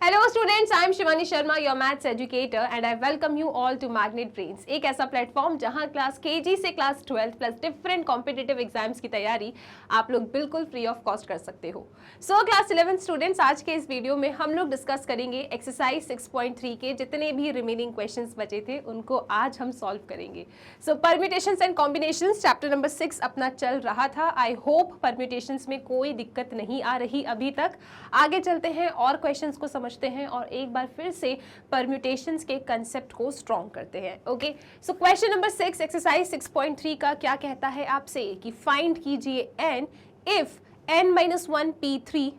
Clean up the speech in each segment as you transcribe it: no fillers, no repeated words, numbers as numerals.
Hello students, I am Shivani Sharma, your maths educator and I welcome you all to Magnet Brains, एक ऐसा platform जहां class KG से class 12 plus different competitive exams की तैयारी आप लोग बिल्कुल फ्री ऑफ कॉस्ट कर सकते हो। सो क्लास 11 स्टूडेंट्स, आज के इस वीडियो में हम लोग डिस्कस करेंगे एक्सरसाइज 6.3 के जितने भी रिमेनिंग क्वेश्चंस बचे थे उनको आज हम सॉल्व करेंगे। So permutations and combinations chapter number 6 अपना चल रहा था। आई होप परम्यूटेशंस में कोई दिक्कत नहीं आ रही अभी तक। आगे चलते हैं और क्वेश्चंस को समझते हैं और एक बार फिर से परम्यूटेशंस के कंसेप्ट को स्ट्रॉन्ग करते हैं। Okay, so question number 6 exercise 6.3 का क्या कहता है आपसे कि फाइंड कीजिए n if n-1 p3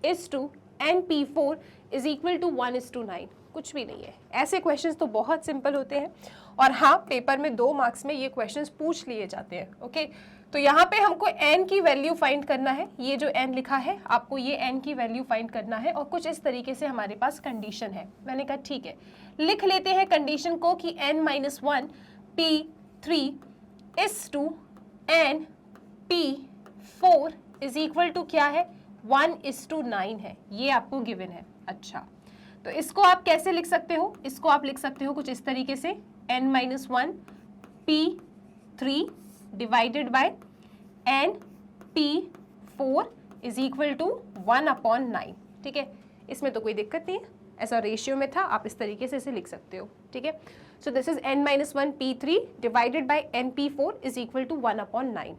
is to n p4 is equal to 1:9। कुछ भी नहीं है, ऐसे क्वेश्चंस तो बहुत सिंपल होते हैं और हाँ, पेपर में 2 मार्क्स में ये क्वेश्चंस पूछ लिए जाते हैं। ओके, तो यहाँ पे हमको n की वैल्यू फाइंड करना है। ये जो n लिखा है आपको ये n की वैल्यू फाइंड करना है और कुछ इस तरीके से हमारे पास कंडीशन है। मैंने कहा ठीक है, लिख लेते हैं कंडीशन को कि n-1 p3 is to n p4 is equal to क्या है, 1:9 है। ये आपको गिवन है। अच्छा, तो इसको आप कैसे लिख सकते हो? इसको आप लिख सकते हो कुछ इस तरीके से, n-1 p3 divided by n p4 is equal to 1/9। ठीक है, इसमें तो कोई दिक्कत नहीं है, ऐसा रेशियो में था, आप इस तरीके से इसे लिख सकते हो। ठीक है, so this is n-1 p3 divided by n p4 is equal to 1/9।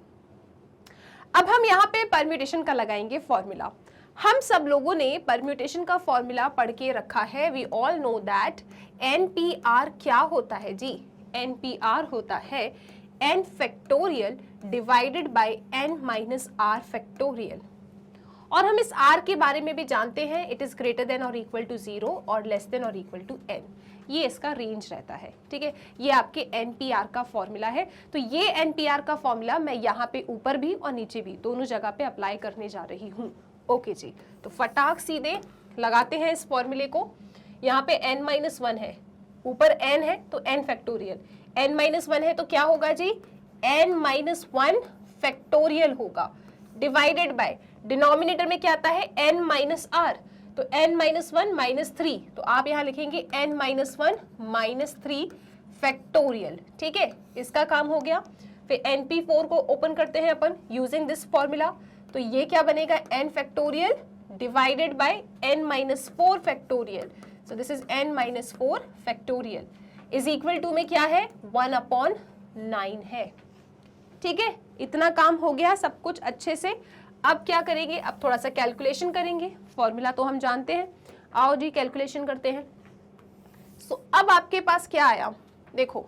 अब हम यहाँ पे परम्यूटेशन का लगाएंगे फॉर्मूला। हम सब लोगों ने परम्यूटेशन का फॉर्मूला पढ़ के रखा है। We all know that NPR क्या होता है जी? NPR होता है n factorial divided by n minus r factorial. और हम इस r के बारे में भी जानते हैं, it is greater than or equal to 0 और less than or equal to n। ये इसका रेंज रहता है। ठीक है, ये आपके NPR का फॉर्मूला है। तो ये NPR का फॉर्मूला मैं यहाँ पे ऊपर भी और नीचे भी दोनों जगह पे अप्लाई करने जा रही हूँ। ओके जी, तो फटाक सीधे लगाते हैं इस फॉर्मूले को। यहाँ पे n-1 है, ऊपर n है तो n फैक्टोरियल, n-1 है तो क्या होगा जी, n-1 फैक्टोरियल होगा डिवाइडेड बाय, डिनोमिनेटर में क्या आता है, n-r, तो n-1 -3, तो आप यहाँ लिखेंगे n-1 -3 फैक्टोरियल। ठीक है, इसका काम हो गया। फिर np4 को ओपन करते हैं अपन यूजिंग दिस फॉर्मूला, तो ये क्या बनेगा, n factorial divided by n-4 factorial. So this is n-4 factorial is equal to में क्या है, 1/9 है। ठीक है, इतना काम हो गया सब कुछ अच्छे से। अब क्या करेंगे, अब थोड़ा सा कैलकुलेशन करेंगे। फॉर्मूला तो हम जानते हैं, आओ जी कैलकुलेशन करते हैं। सो अब आपके पास क्या आया, देखो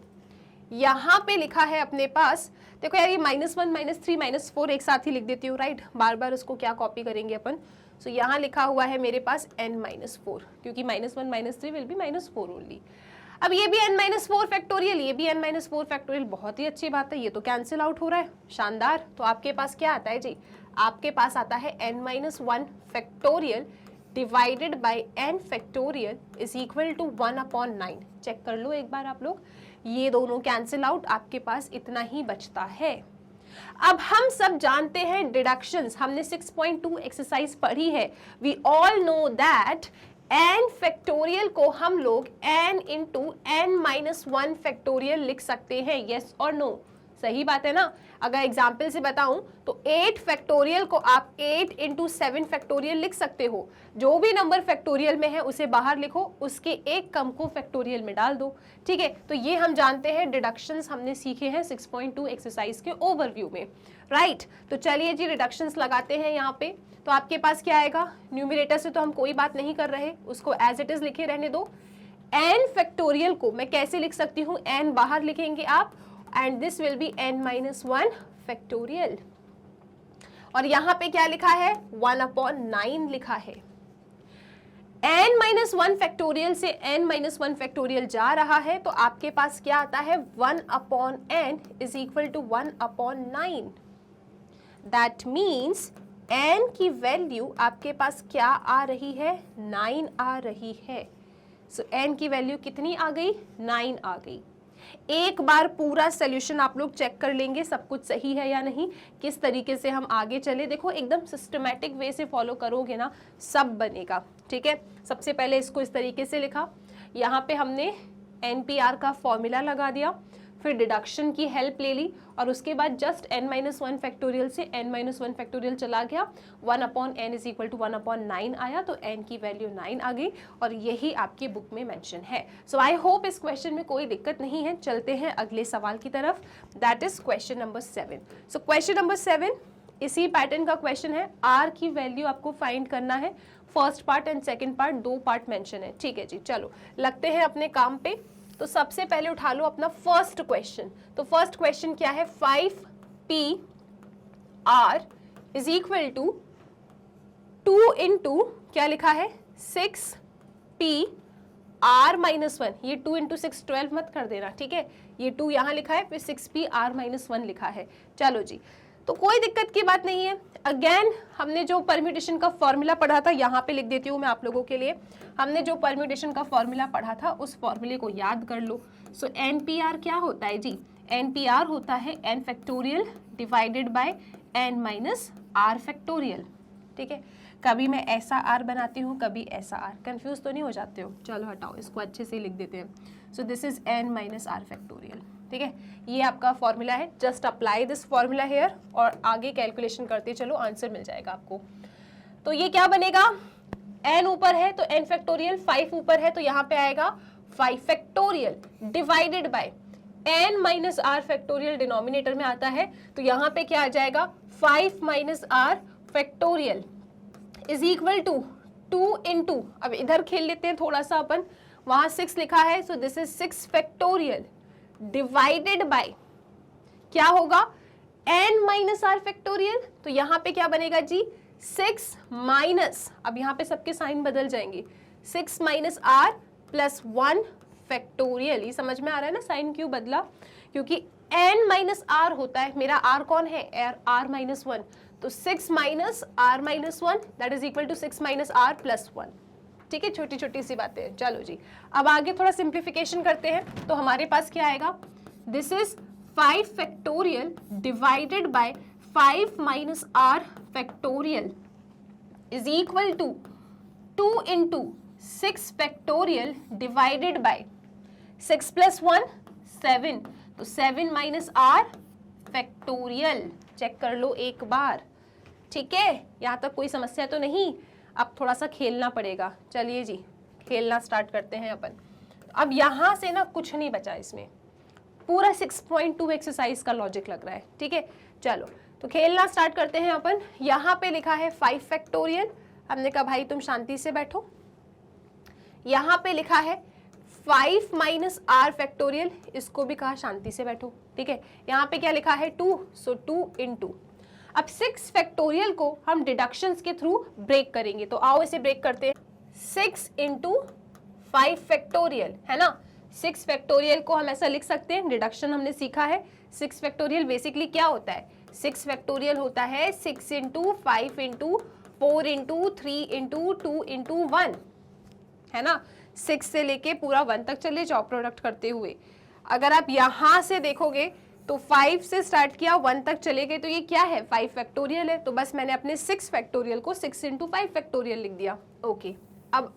यहाँ पे लिखा है अपने पास, देखो यार ये -1 -3 -4 एक साथ ही लिख देती हूँ, राइट, बार बार उसको क्या कॉपी करेंगे अपन। सो यहाँ लिखा हुआ है मेरे पास n-4, क्योंकि -1 -3 विल बी -4 ओनली। अब ये भी n-4 फैक्टोरियल, ये भी n-4 फैक्टोरियल, बहुत ही अच्छी बात है, ये तो कैंसिल आउट हो रहा है, शानदार। तो आपके पास क्या आता है जी, आपके पास आता है n-1 factorial divided by n factorial is equal to 1/9। Check कर लो एक बार आप लोग, ये दोनों कैंसिल आउट, आपके पास इतना ही बचता है। अब हम सब जानते हैं डिडक्शंस, हमने 6.2 एक्सरसाइज पढ़ी है। We all know that n factorial को हम लोग n इंटू n-1 फैक्टोरियल लिख सकते हैं, यस और नो? सही बात है ना। अगर एग्जाम्पल से बताऊं तो 8 फैक्टोरियल को आप 8 इंटू 7 फैक्टोरियल लिख सकते हो। जो भी नंबर फैक्टोरियल में है उसे बाहर लिखो, उसके एक कम को फैक्टोरियल में डाल दो। ठीक है, तो ये हम जानते हैं, डिडक्शंस हमने सीखे हैं 6.2 एक्सरसाइज के ओवरव्यू में, राइट। तो चलिए जी रिडक्शंस लगाते हैं यहाँ पे। तो आपके पास क्या आएगा, न्यूमरेटर से तो हम कोई बात नहीं कर रहे, उसको एज इट इज लिखे रहने दो। n फैक्टोरियल को मैं कैसे लिख सकती हूँ, n बाहर लिखेंगे आप, and this will be n-1 factorial. और यहाँ पे क्या लिखा है, 1/9 लिखा है। n-1 फैक्टोरियल से n-1 फैक्टोरियल जा रहा है, तो आपके पास क्या आता है, 1/n is equal to 1/9। That means n की वैल्यू आपके पास क्या आ रही है, 9 आ रही है। सो n की वैल्यू कितनी आ गई, 9 आ गई। एक बार पूरा सोल्यूशन आप लोग चेक कर लेंगे सब कुछ सही है या नहीं, किस तरीके से हम आगे चले। देखो एकदम सिस्टमैटिक वे से फॉलो करोगे ना सब बनेगा, ठीक है। सबसे पहले इसको इस तरीके से लिखा, यहाँ पे हमने NPR का फॉर्मूला लगा दिया, फिर डिडक्शन की हेल्प ले ली और उसके बाद जस्ट n-1 फैक्टोरियल से n-1 फैक्टोरियल चला गया, 1/n इज इक्वल टू 1/9 आया, तो n की वैल्यू 9 आ गई और यही आपकी बुक में मेंशन है। सो आई होप इस क्वेश्चन में कोई दिक्कत नहीं है। चलते हैं अगले सवाल की तरफ, that is question number 7। So question number 7 इसी पैटर्न का क्वेश्चन है। r की वैल्यू आपको फाइंड करना है, first part and second part, दो पार्ट मेंशन है, ठीक है जी। चलो लगते हैं अपने काम पे। तो सबसे पहले उठा लो अपना फर्स्ट क्वेश्चन। तो फर्स्ट क्वेश्चन क्या है, 5PR is equal to 2 into क्या लिखा है 6PR-1। ये 2 इंटू 6 12 मत कर देना, ठीक है। ये 2 यहाँ लिखा है, फिर 6PR-1 लिखा है। चलो जी, तो कोई दिक्कत की बात नहीं है। अगेन हमने जो परम्यूटेशन का फॉर्मूला पढ़ा था, यहाँ पे लिख देती हूँ मैं आप लोगों के लिए। हमने जो परम्यूटेशन का फॉर्मूला पढ़ा था उस फॉर्मूले को याद कर लो। सो NPR क्या होता है जी, NPR होता है n factorial divided by n minus r factorial, ठीक है। कभी मैं ऐसा r बनाती हूँ, कभी ऐसा r, कंफ्यूज तो नहीं हो जाते हो। चलो हटाओ, इसको अच्छे से लिख देते हैं। So this is n minus r factorial, ठीक है। ये आपका फॉर्मूला है, just apply this formula here और आगे कैलकुलेशन करते चलो, आंसर मिल जाएगा आपको। तो ये क्या बनेगा, n ऊपर है तो n फैक्टोरियल, 5 ऊपर है तो यहाँ पे आएगा 5 factorial divided by n minus r factorial denominator में आता है, तो यहाँ पे क्या आ जाएगा 5 minus r factorial is equal to 2 into, अब इधर खेल लेते हैं थोड़ा सा अपन, वहां 6 लिखा है, so this is 6 factorial divided bye क्या होगा n माइनस r फैक्टोरियल। तो यहाँ पे क्या बनेगा जी 6 माइनस, अब यहाँ पे सबके साइन बदल जाएंगे, 6 माइनस r प्लस 1 फैक्टोरियल। ये समझ में आ रहा है ना साइन क्यों बदला, क्योंकि n माइनस r होता है, मेरा r कौन है r माइनस 1, तो 6 minus r minus 1 that is equal to 6 minus r plus 1, ठीक है। छोटी छोटी सी बातें। चलो जी, अब आगे थोड़ा सिंप्लीफिकेशन करते हैं। तो हमारे पास क्या आएगा, this is 5 factorial divided by 5 minus r factorial is equal to 2 into 6 factorial divided by 6 plus 1 7, तो 7 माइनस r फैक्टोरियल। चेक कर लो एक बार, ठीक है। यहाँ तक कोई समस्या तो नहीं। अब थोड़ा सा खेलना पड़ेगा, चलिए जी खेलना स्टार्ट करते हैं अपन। अब यहाँ से ना कुछ नहीं बचा, इसमें पूरा 6.2 एक्सरसाइज का लॉजिक लग रहा है, ठीक है। चलो तो खेलना स्टार्ट करते हैं अपन। यहाँ पे लिखा है 5 फैक्टोरियल, हमने कहा भाई तुम शांति से बैठो। यहाँ पे लिखा है 5 माइनस r फैक्टोरियल, इसको भी कहा शांति से बैठो, ठीक है। यहाँ पे क्या लिखा है 2, सो 2 इंटू, अब 6 फैक्टोरियल को हम डिडक्शंस के थ्रू ब्रेक करेंगे, तो आओ इसे ब्रेक करते हैं। 6 इंटू 5 फैक्टोरियल है ना, 6 फैक्टोरियल को हम ऐसा लिख सकते हैं, डिडक्शन हमने सीखा है। 6 फैक्टोरियल बेसिकली क्या होता है, 6 फैक्टोरियल होता है 6 into 5 into 4 into 3 into 2 into 1, है ना। 6 से लेके पूरा 1 तक चले जाओ प्रोडक्ट करते हुए। अगर आप यहाँ से देखोगे तो 5 से स्टार्ट किया 1 तक चले गए, तो ये क्या है 5 फैक्टोरियल है, तो बस मैंने अपने 6 फैक्टोरियल को 6 इंटू 5 फैक्टोरियल लिख दिया, ओके। अब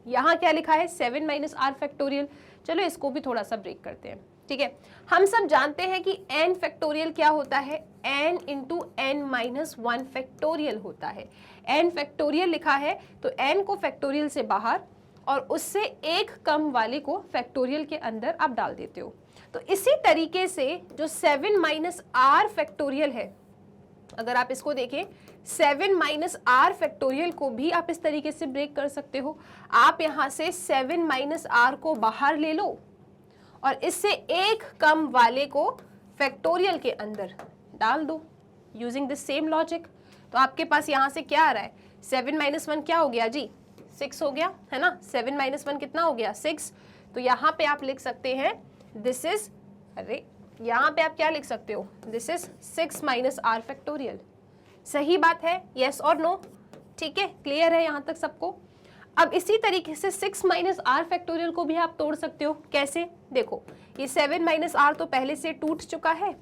यहाँ क्या लिखा है 7 माइनस r फैक्टोरियल, चलो इसको भी थोड़ा सा ब्रेक करते हैं, ठीक है। हम सब जानते हैं कि n फैक्टोरियल क्या होता है, n into n minus 1 factorial होता है। n फैक्टोरियल लिखा है तो n को फैक्टोरियल से बाहर और उससे एक कम वाले को फैक्टोरियल के अंदर आप डाल देते हो। तो इसी तरीके से जो 7 माइनस r फैक्टोरियल है, अगर आप इसको देखें 7 माइनस r फैक्टोरियल को भी आप इस तरीके से ब्रेक कर सकते हो। आप यहाँ से 7 माइनस r को बाहर ले लो और इससे एक कम वाले को फैक्टोरियल के अंदर डाल दो यूजिंग दिस सेम लॉजिक। तो आपके पास यहाँ से क्या आ रहा है 7 माइनस 1 क्या हो गया जी 6 हो गया, है ना। 7 माइनस 1 कितना हो गया 6। तो यहाँ पे आप लिख सकते हैं दिस इज, अरे यहाँ पे आप क्या लिख सकते हो, this is 6 minus r factorial. सही बात है, यस और नो, ठीक है, क्लियर है यहाँ तक सबको। अब इसी तरीके से 6 माइनस आर फैक्टोरियल को भी आप तोड़ सकते हो। कैसे? देखो, ये 7 माइनस आर तो पहले से टूट चुका है,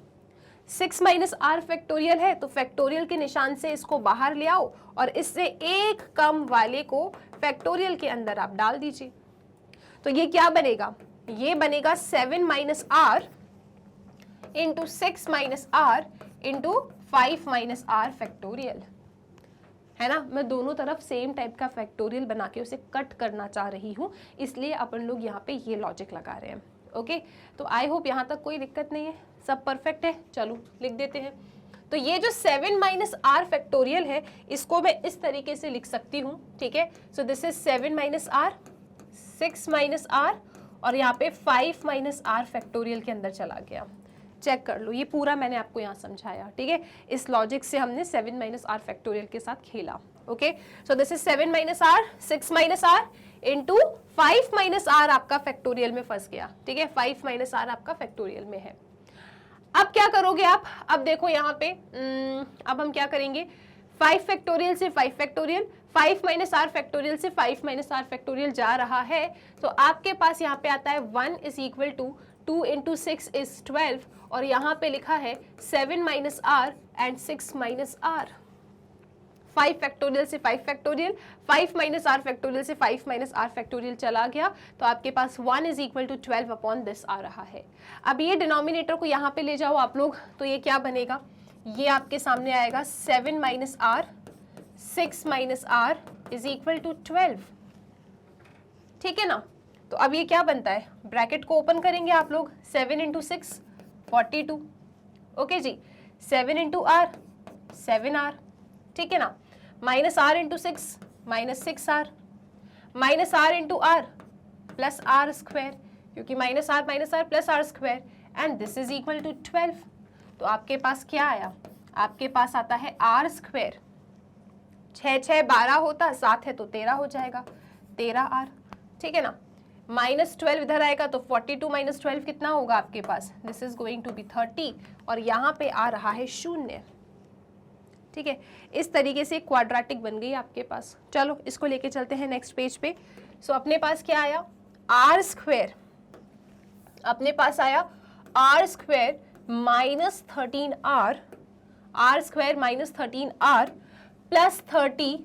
6 माइनस आर फैक्टोरियल है, तो फैक्टोरियल के निशान से इसको बाहर ले आओ और इससे एक कम वाले को फैक्टोरियल के अंदर आप डाल दीजिए। तो ये क्या बनेगा? ये बनेगा 7 minus r into 6 minus r into 5 minus r factorial, है ना। मैं दोनों तरफ सेम टाइप का फैक्टोरियल बना के उसे कट करना चाह रही हूँ, इसलिए अपन लोग यहाँ पे ये लॉजिक लगा रहे हैं। ओके, तो आई होप यहाँ तक कोई दिक्कत नहीं है, सब परफेक्ट है। चलो लिख देते हैं। तो ये जो 7 माइनस आर फैक्टोरियल है, इसको मैं इस तरीके से लिख सकती हूँ, ठीक है। So this is 7 minus r, 6 minus r और यहाँ पे 5 माइनस आर फैक्टोरियल के अंदर चला गया। चेक कर लो, ये पूरा मैंने आपको यहाँ समझाया, ठीक है। इस लॉजिक से हमने 7 माइनस आर फैक्टोरियल के साथ खेला। Okay, so this is 7 minus r, 6 minus r into 5 minus r आपका फैक्टोरियल में फंस गया, ठीक है। 5 माइनस आर आपका फैक्टोरियल में है। अब क्या करोगे आप? अब देखो यहाँ पे अब हम क्या करेंगे, 5 फैक्टोरियल से 5 फैक्टोरियल, 5 माइनस आर फैक्टोरियल से 5 माइनस आर फैक्टोरियल जा रहा है, तो आपके पास यहाँ पे आता है 1 is equal to 2 into 6 is 12 और यहाँ पे लिखा है 7 minus r and 6 minus r. 5 factorial से 5 फैक्टोरियल, 5 माइनस आर फैक्टोरियल से 5 माइनस आर फैक्टोरियल चला गया, तो आपके पास 1 is equal to 12 upon this आ रहा है। अब ये डिनोमिनेटर को यहाँ पे ले जाओ आप लोग, तो ये क्या बनेगा? ये आपके सामने आएगा 7 minus r, 6 minus r is equal to 12, ठीक है ना। तो अब ये क्या बनता है? ब्रैकेट को ओपन करेंगे आप लोग, 7 इंटू 6 42, ओके जी। 7 इंटू आर 7 आर, ठीक है ना। Minus r into 6 minus 6 r, minus r into r plus r square, क्योंकि minus r plus r square, and this is equal to 12। तो आपके पास क्या आया? आपके पास आता है आर स्क्वायर, 6 6 12 होता, 7 है तो 13 हो जाएगा, 13 आर, ठीक है ना। माइनस 12 इधर आएगा तो 42 माइनस 12 कितना होगा आपके पास? This is going to be 30 और यहाँ पे आ रहा है 0, ठीक है। इस तरीके से क्वाड्रेटिक बन गई आपके पास। चलो इसको लेके चलते हैं नेक्स्ट पेज पे। सो अपने पास क्या आया? आर स्क्वायर, अपने पास आया r square minus 13 r, r square minus 13 r plus 30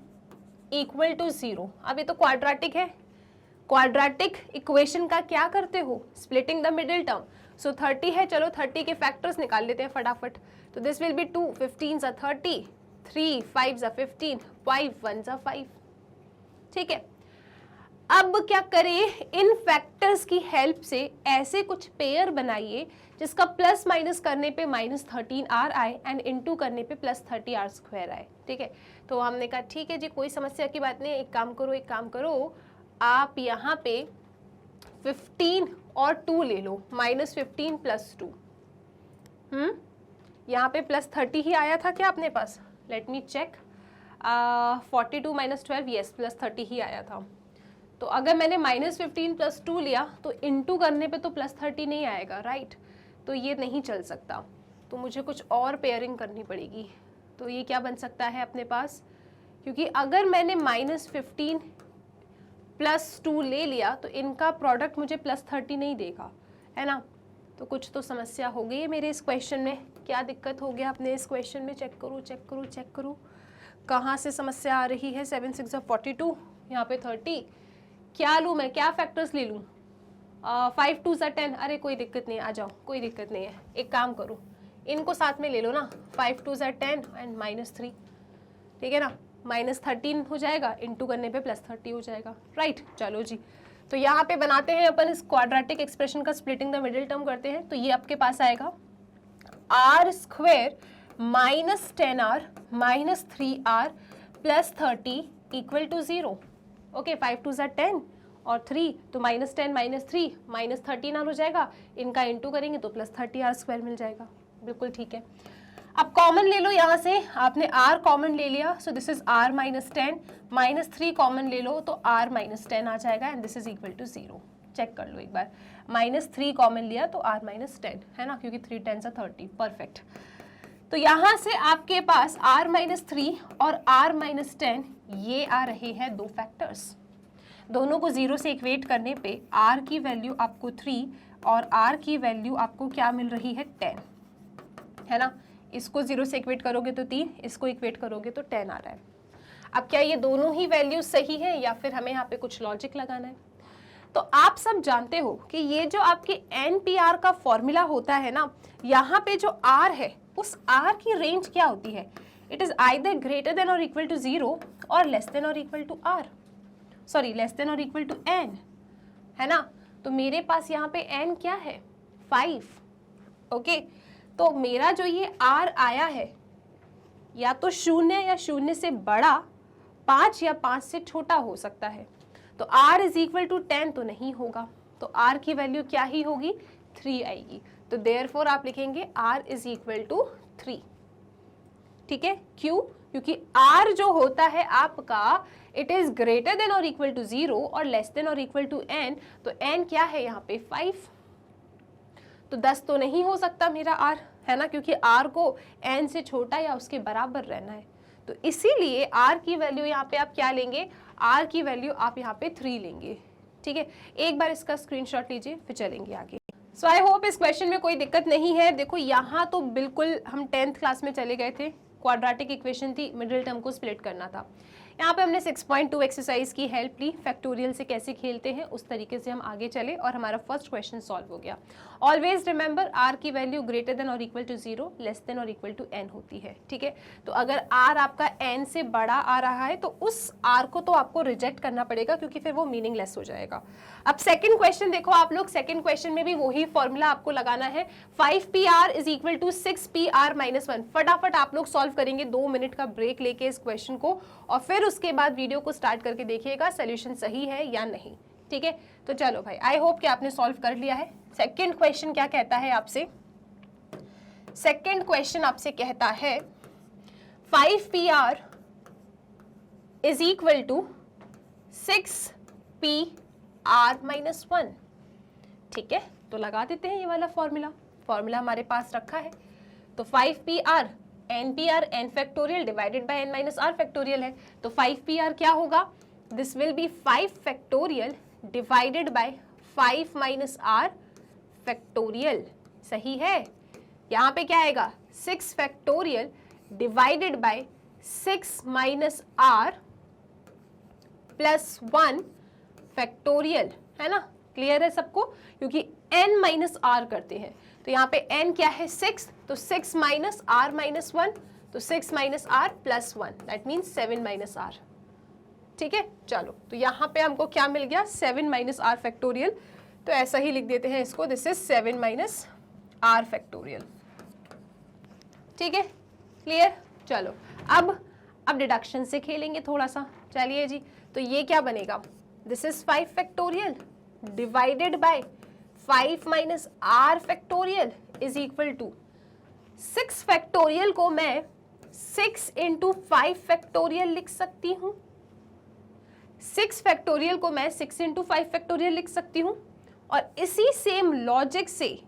equal to 0। अब ये तो क्वाड्रेटिक है, क्वाड्रेटिक इक्वेशन का क्या करते हो? Splitting the middle term. So 30 है, चलो 30 के फैक्टर्स निकाल लेते हैं फटाफट। तो दिस विल बी 2 15 ज़ा 30, 3 5 ज़ा 15, 5 1 ज़ा 5, ठीक है। अब क्या करें? इन फैक्टर्स की हेल्प से ऐसे कुछ पेयर बनाइए जिसका प्लस माइनस करने पे माइनस 13 आर आए एंड इनटू करने पे प्लस 30 आर स्क्वायर आए, ठीक है। तो हमने कहा ठीक है जी, कोई समस्या की बात नहीं है। एक काम करो, आप यहाँ पे 15 और 2 ले लो, माइनस 15 प्लस 2, यहाँ पे प्लस 30 ही आया था क्या अपने पास? Let me check, 42 minus 12, yes plus 30 ही आया था। तो अगर मैंने माइनस 15 प्लस 2 लिया तो इनटू करने पे तो प्लस 30 नहीं आएगा, राइट। तो ये नहीं चल सकता, तो मुझे कुछ और पेयरिंग करनी पड़ेगी। तो ये क्या बन सकता है अपने पास? क्योंकि अगर मैंने माइनस 15 प्लस 2 ले लिया तो इनका प्रोडक्ट मुझे प्लस 30 नहीं देगा, है ना। तो कुछ तो समस्या हो गई है मेरे इस क्वेश्चन में। क्या दिक्कत हो गया अपने इस क्वेश्चन में? चेक करूँ कहाँ से समस्या आ रही है। 7 6 42, यहाँ पे 30, क्या लूँ मैं? क्या फैक्टर्स ले लूँ? 5 2 10, अरे कोई दिक्कत नहीं, आ जाओ, कोई दिक्कत नहीं है। एक काम करो, इनको साथ में ले लो ना, 5 2 10 एंड माइनस 3, ठीक है ना। माइनस 13 हो जाएगा, इंटू करने पे प्लस 30 हो जाएगा, राइट। चलो जी, तो यहाँ पे बनाते हैं अपन इस क्वाड्रेटिक एक्सप्रेशन का स्प्लिटिंग द मिडिल टर्म करते हैं। तो ये आपके पास आएगा r square minus 10 r minus 3 r plus 30 equal to 0। Okay, 5 2 10 और 3, तो माइनस 10 माइनस 3 माइनस 13 आर हो जाएगा, इनका इंटू करेंगे तो प्लस 30 आर स्क्वायर मिल जाएगा। बिल्कुल ठीक है। अब कॉमन ले लो यहाँ से, आपने r कॉमन ले लिया, so this is r minus 10, minus 3 common ले लो तो r माइनस 10 आ जाएगा and this is equal to 0। Check कर लो एक बार, माइनस 3 कॉमन लिया तो r माइनस 10, है ना, क्योंकि 3 10 से 30, परफेक्ट। तो यहाँ से आपके पास r माइनस 3 और r माइनस 10 ये आ रहे हैं दो फैक्टर्स। दोनों को 0 से इक्वेट करने पे r की वैल्यू आपको 3 और r की वैल्यू आपको क्या मिल रही है 10, है ना। इसको 0 से इक्वेट करोगे तो 3, इसको इक्वेट करोगे तो 10 आ रहा है। अब क्या ये दोनों ही वैल्यूज सही है या फिर हमें यहाँ पे कुछ लॉजिक लगाना है? तो आप सब जानते हो कि ये जो आपके NPR का फॉर्मूला होता है ना, यहाँ पे जो R है उस R की रेंज क्या होती है? It is either greater than or equal to 0 और less than or equal to R, sorry less than or equal to N, है ना। तो मेरे पास यहाँ पे N क्या है 5, ओके। तो मेरा जो ये R आया है या तो 0 या 0 से बड़ा, 5 या 5 से छोटा हो सकता है। तो R इज इक्वल टू 10 तो नहीं होगा, तो R की वैल्यू क्या ही होगी 3 आएगी। तो देयरफॉर आप लिखेंगे R इज इक्वल टू 3, ठीक है। क्यों? क्योंकि R जो होता है आपका it is greater than or equal to 0 और less than or equal to N, तो N क्या है यहाँ पे 5, तो 10 तो नहीं हो सकता मेरा R, है ना, क्योंकि R को N से छोटा या उसके बराबर रहना है। तो इसीलिए R की वैल्यू यहाँ पे आप क्या लेंगे, R की वैल्यू आप यहाँ पे 3 लेंगे, ठीक है। एक बार इसका स्क्रीनशॉट लीजिए फिर चलेंगे आगे। सो आई होप इस क्वेश्चन में कोई दिक्कत नहीं है। देखो यहाँ तो बिल्कुल हम 10th क्लास में चले गए थे, क्वाड्रेटिक इक्वेशन थी, मिडिल टर्म को स्प्लिट करना था। यहाँ पे हमने 6.2 एक्सरसाइज की हेल्प ली, फैक्टोरियल से कैसे खेलते हैं उस तरीके से हम आगे चले और हमारा फर्स्ट क्वेश्चन सॉल्व हो गया। ऑलवेज रिमेंबर R की value greater than or equal to 0, less than or equal to N होती है, ठीक है। तो अगर R आपका N से बड़ा आ रहा है तो उस R को तो आपको रिजेक्ट करना पड़ेगा क्योंकि फिर वो मीनिंगलेस हो जाएगा। अब सेकंड क्वेश्चन देखो आप लोग, सेकंड क्वेश्चन में भी वही फॉर्मूला आपको लगाना है, 5PR is equal to 6PR minus 1। फटाफट आप लोग सॉल्व करेंगे, 2 मिनट का ब्रेक लेके इस क्वेश्चन को, और फिर उसके बाद वीडियो को स्टार्ट करके देखिएगा सोल्यूशन सही है या नहीं, ठीक है। तो चलो भाई, आई होप कि आपने सॉल्व कर लिया है। सेकंड क्वेश्चन क्या कहता है आपसे? सेकंड क्वेश्चन आपसे कहता है 5PR is equal to 6PR minus 1, ठीक है। तो लगा देते हैं ये वाला फॉर्मूला हमारे पास रखा है। तो 5PR NPR n factorial divided by n minus r factorial है, तो 5PR क्या होगा, this will be 5 factorial divided by 5 minus r factorial, सही है। यहाँ पे क्या आएगा 6 factorial divided by 6 minus r plus 1 factorial, है ना। क्लियर है सबको? क्योंकि n माइनस r करते हैं, तो यहाँ पे n क्या है 6, तो 6 माइनस r माइनस 1, तो 6 minus r plus 1, that means 7 minus r, ठीक है। चलो, तो यहाँ पे हमको क्या मिल गया 7 माइनस r फैक्टोरियल, तो ऐसा ही लिख देते हैं इसको, this is 7 minus r factorial, ठीक है। क्लियर? चलो अब डिडक्शन से खेलेंगे थोड़ा सा, चलिए जी। तो ये क्या बनेगा, this is 5 factorial divided by 5 minus r factorial is equal to 6 factorial को मैं 6 इंटू 5 फैक्टोरियल लिख सकती हूँ, 6 फैक्टोरियल को मैं 6 इंटू 5 फैक्टोरियल लिख सकती हूँ। और इसी सेम लॉजिक से,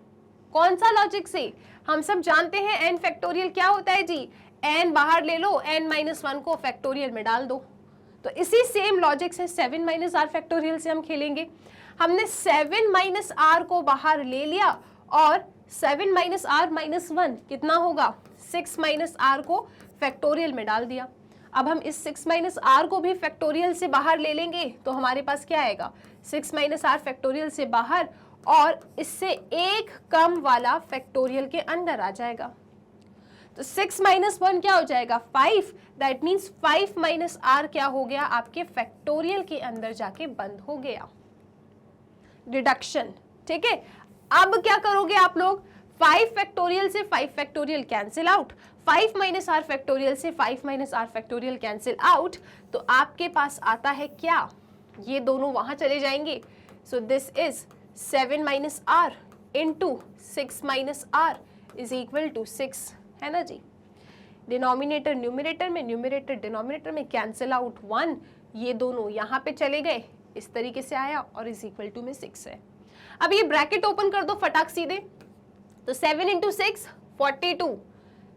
कौन सा लॉजिक से, हम सब जानते हैं n फैक्टोरियल क्या होता है जी, n बाहर ले लो, n माइनस 1 को फैक्टोरियल में डाल दो। तो इसी सेम लॉजिक से 7 माइनस r फैक्टोरियल से हम खेलेंगे। हमने 7 माइनस r को बाहर ले लिया और 7 माइनस r माइनस 1 कितना होगा, 6 माइनस r को फैक्टोरियल में डाल दिया। अब हम इस 6 माइनस r को भी फैक्टोरियल से बाहर ले लेंगे, तो हमारे पास क्या आएगा 6 माइनस r फैक्टोरियल से बाहर और इससे एक कम वाला फैक्टोरियल के अंदर आ जाएगा। तो 6 माइनस 1 क्या हो जाएगा 5, दैट मीन्स 5 माइनस r क्या हो गया, आपके फैक्टोरियल के अंदर जाके बंद हो गया। डिडक्शन, ठीक है। अब क्या करोगे आप लोग, 5 फैक्टोरियल से 5 factorial cancel out, 5 minus r factorial से 5 minus r factorial cancel out, तो आपके पास आता है क्या, ये दोनों वहां चले जाएंगे। So this is 7 minus r into 6 minus r is equal to 6, है ना जी। डिनोमिनेटर न्यूमरेटर में, न्यूमरेटर डिनोमिनेटर में कैंसिल आउट 1, ये दोनों यहाँ पे चले गए, इस तरीके से आया और इज इक्वल टू में 6 है। अब ये ब्रैकेट ओपन कर दो फटाक सीधे, तो 7 into 6 42,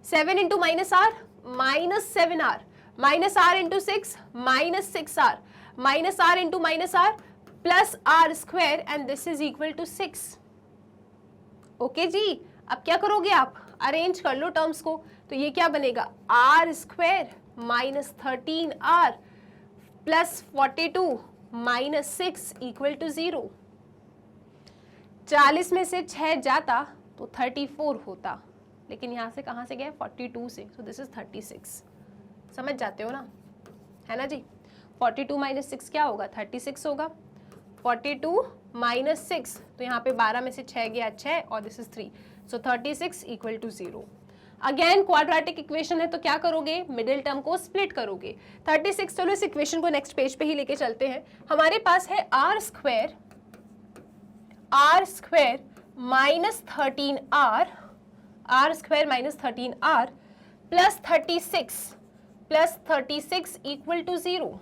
7 into minus r minus 7r, minus r into 6 minus 6r, minus r into minus r plus r square and this is equal to 6। Okay जी, अब क्या करोगे आप, अरेंज कर लो टर्म्स को, तो ये क्या बनेगा, r square minus 13r plus 42 minus 6 equal to 0। 40 में से 6 जाता तो 34 होता, लेकिन यहाँ से कहाँ से गया, 42 से, सो दिस इज 36। समझ जाते हो ना, है ना जी। 42 माइनस 6 क्या होगा, 36 होगा। 42 माइनस 6, तो यहाँ पे 12 में से 6 गया 6 और this is 3, so 36 equal to 0। Again quadratic equation है तो क्या करोगे, मिडिल टर्म को स्प्लिट करोगे। 36, चलो इस इक्वेशन को नेक्स्ट पेज पे ही लेके चलते हैं। हमारे पास है r square minus 13r, r square minus 13r plus 36 equal to 0।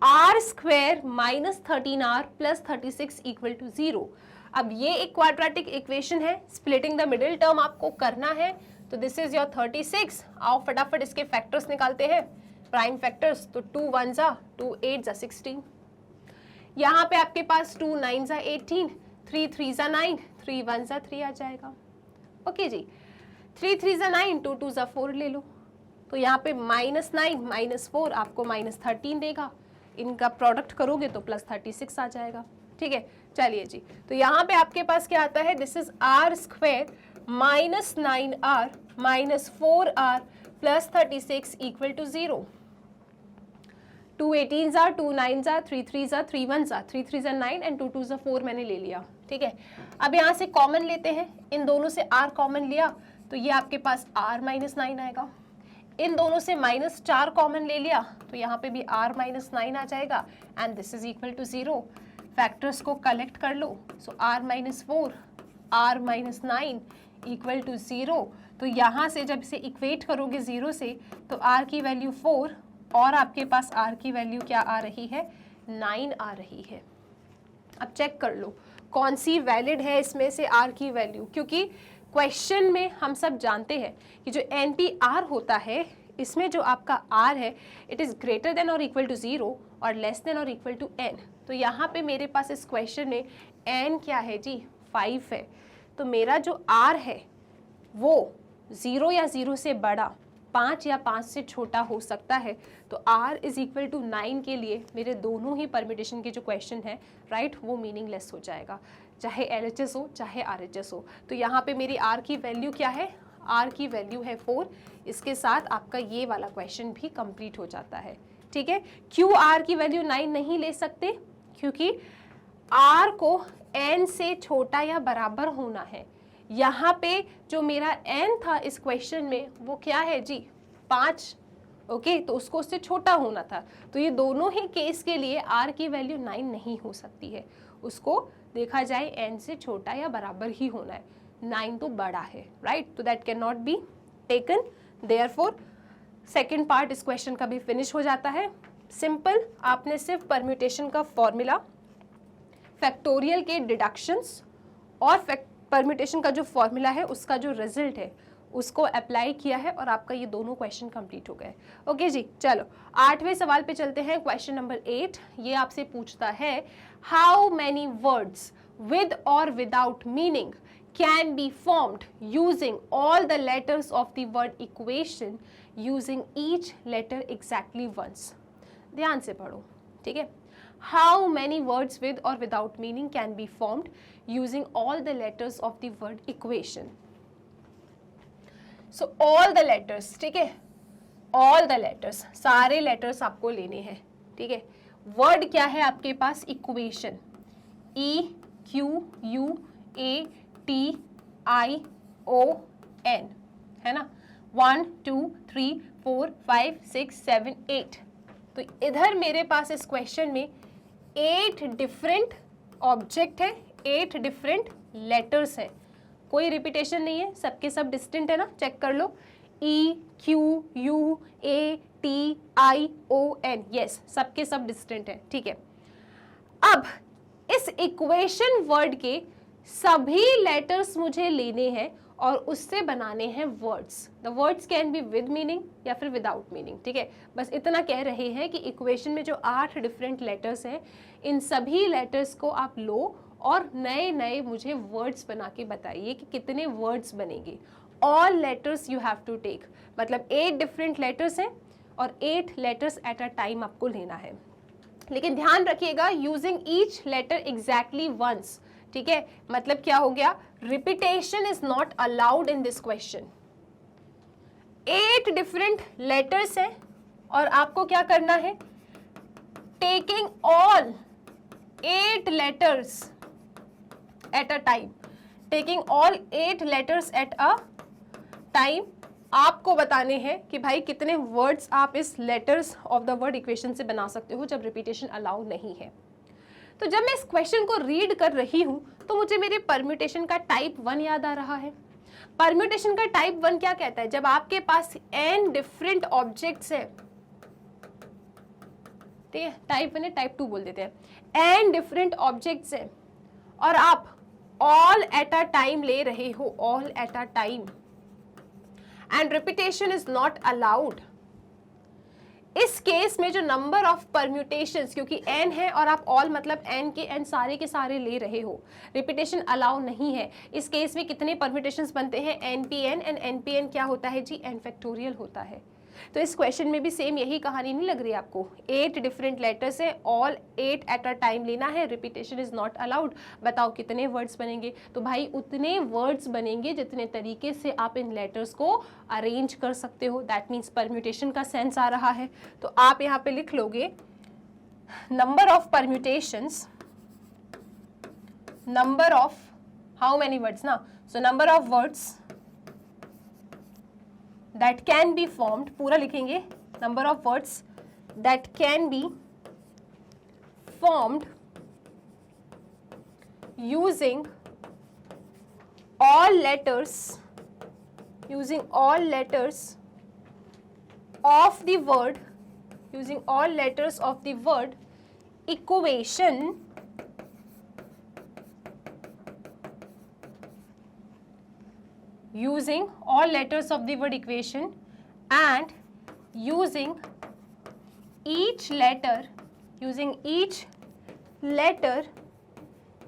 R square minus 13r plus 36 equal to 0। अब ये एक क्वाड्रेटिक इक्वेशन है, स्प्लिटिंग द मिडिल टर्म आपको करना है, तो दिस इज योर 36। आओ फटाफट इसके फैक्टर्स निकालते हैं, प्राइम फैक्टर्स, तो 2 1 जा 2 8 जा 16। यहाँ पे आपके पास 2 9 जा 18, 3 3 जा 9, 3 1 जा 3 आ जाएगा। ओके जी, 3 3 जा 9, 2 2 जा 4 ले लो, तो यहाँ पे माइनस 9 माइनस 4 आपको माइनस 13 देगा, इनका प्रोडक्ट करोगे तो प्लस 36 आ जाएगा। ठीक है, चलिए जी, तो यहाँ पे आपके पास क्या आता है, this is r square minus 9r minus 4r plus 36 equal to 0। 2 18 जा 2 9 जा 3 3 जा 3 1 जा 3 3 जा 9 एंड 2 2 जा 4 मैंने ले लिया। ठीक है, अब यहाँ से कॉमन लेते हैं, इन दोनों से r कॉमन लिया तो ये आपके पास r माइनस 9 आएगा। इन दोनों से माइनस 4 कॉमन ले लिया तो यहाँ पे भी r माइनस 9 आ जाएगा and this is equal to 0। Factors को कलेक्ट कर लो, so r minus 4 r minus 9 equal to 0। तो यहाँ से जब इसे इक्वेट करोगे 0 से तो r की वैल्यू 4 और आपके पास r की वैल्यू क्या आ रही है, 9 आ रही है। अब चेक कर लो कौन सी वैलिड है इसमें से r की वैल्यू, क्योंकि क्वेश्चन में हम सब जानते हैं कि जो NPR होता है इसमें जो आपका r है it is greater than or equal to 0 और less than or equal to n। तो यहाँ पे मेरे पास इस क्वेश्चन में n क्या है जी, 5 है, तो मेरा जो r है वो 0 या 0 से बड़ा, 5 या 5 से छोटा हो सकता है। तो r इज इक्वल टू 9 के लिए मेरे दोनों ही परमिटेशन के जो क्वेश्चन है राइट वो मीनिंगलेस हो जाएगा, चाहे LHS हो चाहे RHS हो। तो यहाँ पे मेरी r की वैल्यू क्या है, r की वैल्यू है 4। इसके साथ आपका ये वाला क्वेश्चन भी कंप्लीट हो जाता है। ठीक है, क्यों r की वैल्यू 9 नहीं ले सकते, क्योंकि r को n से छोटा या बराबर होना है। यहाँ पे जो मेरा n था इस क्वेश्चन में वो क्या है जी, 5। ओके, तो उसको उससे छोटा होना था, तो ये दोनों ही केस के लिए r की वैल्यू 9 नहीं हो सकती है, उसको देखा जाए n से छोटा या बराबर ही होना है, 9 तो बड़ा है राइट, तो that can not be taken. Therefore second part इस क्वेश्चन का भी फिनिश हो जाता है। सिंपल, आपने सिर्फ परम्यूटेशन का फॉर्मूला, फैक्टोरियल के डिडक्शंस और परम्यूटेशन का जो फॉर्मूला है उसका जो रिजल्ट है उसको अप्लाई किया है और आपका ये दोनों क्वेश्चन कंप्लीट हो गए। ओके जी, चलो 8वें सवाल पे चलते हैं। क्वेश्चन नंबर 8 ये आपसे पूछता है, हाउ मैनी वर्ड्स विद और without meaning can be formed using all the letters of the word equation using each letter exactly once. ध्यान से पढ़ो, ठीक है। How many words with or without meaning can be formed using all the letters of the word equation? So all the letters, ठीक है, all the letters, सारे letters आपको लेने हैं, ठीक है। Word क्या है आपके पास, equation, E Q U A T I O N, है ना। 1 2 3 4 5 6 7 8। तो इधर मेरे पास इस क्वेश्चन में 8 डिफरेंट ऑब्जेक्ट है, 8 डिफरेंट लेटर्स हैं, कोई रिपीटेशन नहीं है, सबके सब डिस्टिंक्ट है ना, चेक कर लो। E Q U A T I O N, yes, सबके सब डिस्टिंक्ट है, ठीक है। अब इस इक्वेशन वर्ड के सभी लेटर्स मुझे लेने हैं और उससे बनाने हैं words. The words can be with meaning या फिर विदाउट मीनिंग, ठीक है। बस इतना कह रहे हैं कि इक्वेशन में जो 8 डिफरेंट लेटर्स हैं, इन सभी लेटर्स को आप लो और नए नए मुझे वर्ड्स बना के बताइए कि कितने वर्ड्स बनेंगे। All letters you have to take, मतलब 8 डिफरेंट लेटर्स हैं और 8 लेटर्स एट अ टाइम आपको लेना है। लेकिन ध्यान रखिएगा, using each letter exactly once, ठीक है। मतलब क्या हो गया, repetition is not allowed in this question. 8 different letters हैं और आपको क्या करना है, taking all 8 letters at a time, taking all 8 letters at a time. आपको बताने हैं कि भाई कितने वर्ड्स आप इस letters of the word equation से बना सकते हो जब रिपीटेशन अलाउ नहीं है। तो जब मैं इस क्वेश्चन को रीड कर रही हूं तो मुझे मेरे परम्यूटेशन का टाइप 1 याद आ रहा है। परम्यूटेशन का टाइप 1 क्या कहता है, जब आपके पास n डिफरेंट ऑब्जेक्ट्स है, ठीक है, टाइप 1 है, टाइप 2 बोल देते हैं, n डिफरेंट ऑब्जेक्ट्स है और आप ऑल एट अ टाइम ले रहे हो, all at a time, and repetition is not allowed. इस केस में जो नंबर ऑफ परम्यूटेशंस, क्योंकि n है और आप ऑल मतलब n के n सारे के सारे ले रहे हो, रिपीटेशन अलाउ नहीं है, इस केस में कितने परम्यूटेशंस बनते हैं, npn, एंड npn क्या होता है जी, n फैक्टोरियल होता है। तो इस क्वेश्चन में भी सेम यही कहानी नहीं लग रही आपको, 8 डिफरेंट लेटर्स है, ऑल 8 एट अ टाइम लेना है, रिपीटेशन इज नॉट अलाउड। बताओ कितने वर्ड्स बनेंगे, तो भाई उतने वर्ड्स बनेंगे जितने तरीके से आप इन लेटर्स को अरेंज कर सकते हो, दैट मीन्स परम्यूटेशन का सेंस आ रहा है। तो आप यहाँ पे लिख लोगे number of permutations, number of how many words ना, so number of words that can be formed, पूरा लिखेंगे, number of words that can be formed using all letters of the word, using all letters of the word equation, using all letters of the word equation and using each letter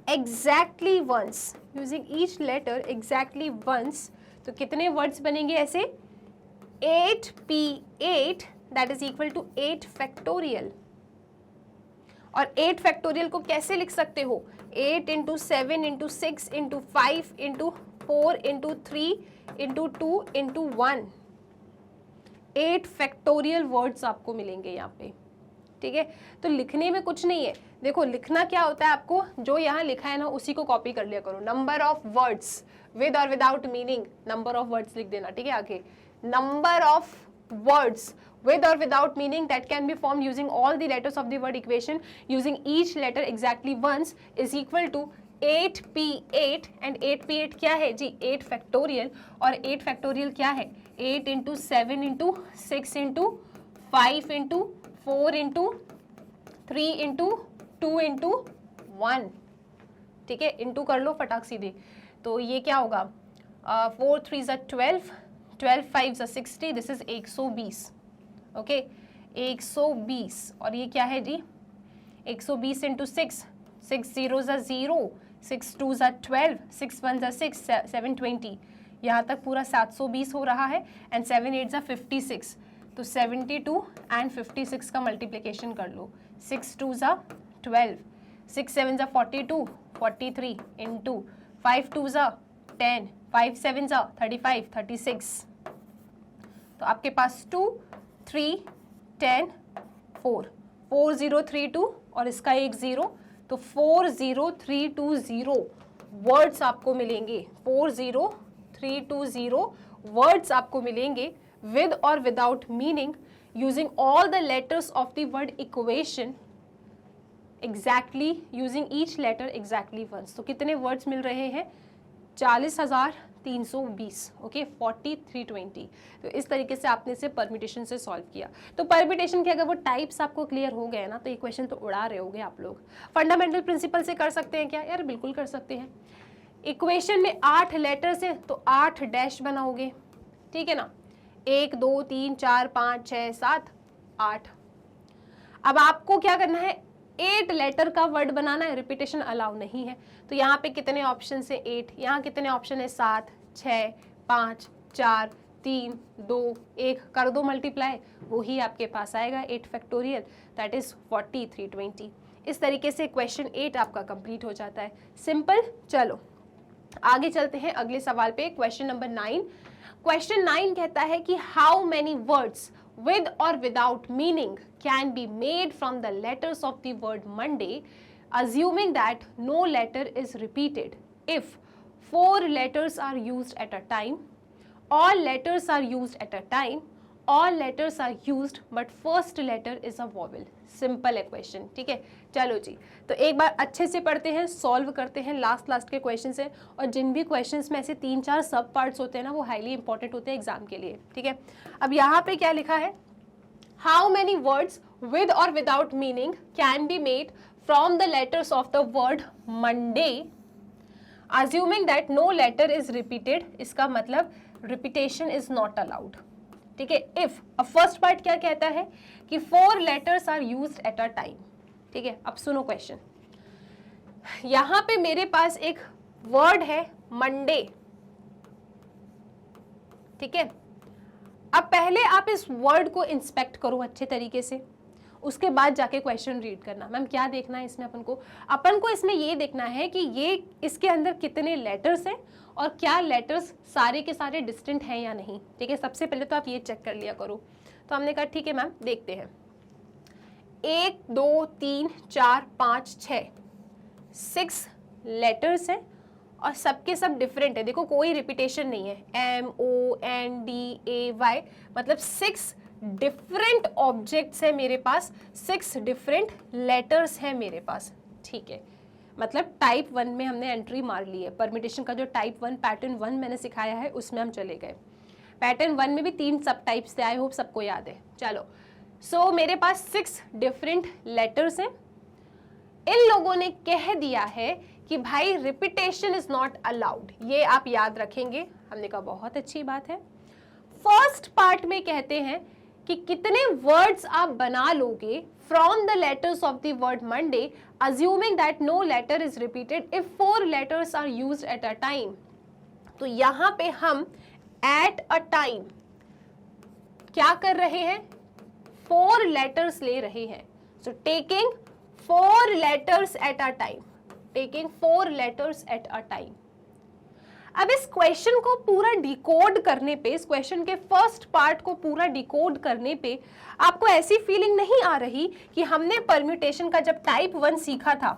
exactly once, using each letter exactly once। तो कितने words बनेंगे ऐसे, 8p8 that is equal to 8 factorial. और 8 factorial को कैसे लिख सकते हो, 8 into 7 into 6 into 5 into 4 into 3 into 2 into 1, 8 factorial words आपको मिलेंगे यहाँ पे, ठीक है। तो लिखने में कुछ नहीं है, देखो लिखना क्या होता है, आपको जो यहाँ लिखा है ना उसी को कॉपी कर लिया करो। नंबर ऑफ वर्ड्स विद और without meaning, number of words लिख देना, ठीक है। आगे number of words with or without meaning that can be formed using all the letters of the word equation using each letter exactly once is equal to 8p8 and 8p8 क्या है जी, 8 factorial, और 8 factorial क्या है, 8 into 7 into 6 into 5 into 4 into 3 into 2 into 1, ठीक है। Into कर लो फटाक सीधे, तो ये क्या होगा, 4 3 ज़ा 12, 12 5 ज़ा 60, दिस इज 120, ओके 120। और ये क्या है जी, 120 इंटू 6, 6 0 ज़ा 0, 6 2 ज़ा 12, 6 1 ज़ा 6, 720, यहाँ तक पूरा 720 हो रहा है, एंड 7 8 ज़ा 56, तो 72 एंड 56 का मल्टीप्लिकेशन कर लो, 6 2 ज़ा 12, 6 7 ज़ा 42, 43 इंटू 5 2 ज़ा 10, 5 7 ज़ा 35, 36, तो आपके पास 2 3 10 4 4032 और इसका एक 0, तो 40320 वर्ड्स आपको मिलेंगे, 40320 वर्ड्स आपको मिलेंगे with or without meaning using all the letters of the word equation exactly, using each letter exactly once। तो कितने वर्ड्स मिल रहे हैं, 40,320, ओके 4320। तो इस तरीके से आपने इसे परम्यूटेशन से सॉल्व किया। तो परम्यूटेशन के अगर वो टाइप्स आपको क्लियर हो गए ना, तो ये क्वेश्चन तो उड़ा रहे होगे आप लोग। फंडामेंटल प्रिंसिपल से कर सकते हैं क्या, यार बिल्कुल कर सकते हैं। इक्वेशन में 8 लेटर्स है तो 8 डैश बनाओगे, ठीक है ना, 1 2 3 4 5 6 7 8। अब आपको क्या करना है, 8 लेटर का वर्ड बनाना है, रिपीटेशन अलाउ नहीं है। तो यहाँ पे कितने ऑप्शन है, 8, यहाँ कितने ऑप्शन है, 7 6 5 4 3 2 1, कर दो मल्टीप्लाई, वही आपके पास आएगा 8 फैक्टोरियल, दैट इज 4320। इस तरीके से क्वेश्चन 8 आपका कंप्लीट हो जाता है, सिंपल। चलो आगे चलते हैं अगले सवाल पे, क्वेश्चन नंबर 9। क्वेश्चन 9 कहता है कि how many words with or without meaning can be made from the letters of the word Monday, assuming that no letter is repeated if 4 letters are used at a time, all letters are used at a time, all letters are used but first letter is a vowel। Simple है question, ठीक है। चलो जी, तो एक बार अच्छे से पढ़ते हैं, सॉल्व करते हैं, लास्ट के क्वेश्चन है। और जिन भी क्वेश्चंस में ऐसे 3-4 सब पार्ट्स होते हैं ना, वो हाईली इंपॉर्टेंट होते हैं एग्जाम के लिए, ठीक है। अब यहाँ पे क्या लिखा है, हाउ मेनी वर्ड्स विद और without meaning can be made from the letters of the word Monday, assuming that no letter is repeated. इसका मतलब रिपीटेशन इज नॉट अलाउड, ठीक है। इफ अब फर्स्ट पार्ट क्या कहता है कि 4 letters are used at a time, ठीक है। अब सुनो क्वेश्चन, यहां पे मेरे पास एक वर्ड है मंडे, ठीक है। अब पहले आप इस वर्ड को इंस्पेक्ट करो अच्छे तरीके से, उसके बाद जाके क्वेश्चन रीड करना। मैम क्या देखना है इसमें, अपन को इसमें ये देखना है कि ये इसके अंदर कितने लेटर्स हैं और क्या लेटर्स सारे के सारे डिस्टिंक्ट हैं या नहीं, ठीक है। सबसे पहले तो आप ये चेक कर लिया करो। तो हमने कहा ठीक है मैम, देखते हैं। 1 2 3 4 5 6 लेटर्स हैं और सबके सब डिफरेंट है। देखो कोई रिपीटेशन नहीं है, MONDAY, मतलब 6 डिफरेंट ऑब्जेक्ट्स है मेरे पास, 6 डिफरेंट लेटर्स है मेरे पास, ठीक है। मतलब टाइप 1 में हमने एंट्री मार ली है। परमिटेशन का जो टाइप 1 पैटर्न 1 मैंने सिखाया है उसमें हम चले गए। पैटर्न 1 में भी 3 सब टाइप्स थे, आई होप सबको याद है। चलो, सो मेरे पास 6 डिफरेंट लेटर्स हैं। इन लोगों ने कह दिया है कि भाई रिपीटेशन इज नॉट अलाउड, ये आप याद रखेंगे। हमने कहा बहुत अच्छी बात है। फर्स्ट पार्ट में कहते हैं कि कितने वर्ड्स आप बना लोगे from the letters of the word Monday, assuming that no letter is repeated if 4 letters are used at a time। तो यहां पे हम at a time क्या कर रहे हैं, 4 letters ले रहे हैं। so taking 4 letters at a time, taking 4 letters at a time। अब इस क्वेश्चन को पूरा डिकोड करने पे, इस क्वेश्चन के फर्स्ट पार्ट को पूरा डिकोड करने पे आपको ऐसी फीलिंग नहीं आ रही कि हमने परम्यूटेशन का जब टाइप 1 सीखा था,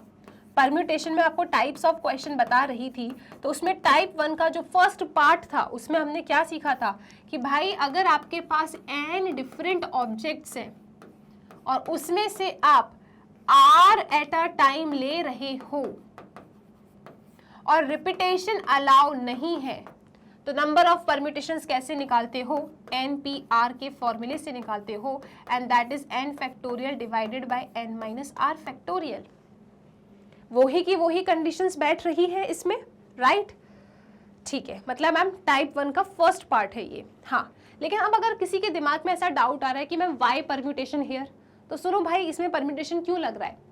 परम्यूटेशन में आपको टाइप्स ऑफ क्वेश्चन बता रही थी, तो उसमें टाइप 1 का जो फर्स्ट पार्ट था उसमें हमने क्या सीखा था कि भाई अगर आपके पास n डिफरेंट ऑब्जेक्ट्स हैं और उसमें से आप r एट अ टाइम ले रहे हो और रिपीटेशन अलाउ नहीं है, तो नंबर ऑफ परम्यूटेशंस कैसे निकालते हो, NPR के फॉर्मूले से निकालते हो, and that is n factorial divided by n minus r factorial. वही की वही कंडीशंस बैठ रही है इसमें, राइट, ठीक है। मतलब मैम टाइप 1 का फर्स्ट पार्ट है ये, हाँ। लेकिन अब अगर किसी के दिमाग में ऐसा डाउट आ रहा है कि मैम वाई परम्यूटेशन हियर, तो सुनो भाई इसमें परम्यूटेशन क्यों लग रहा है,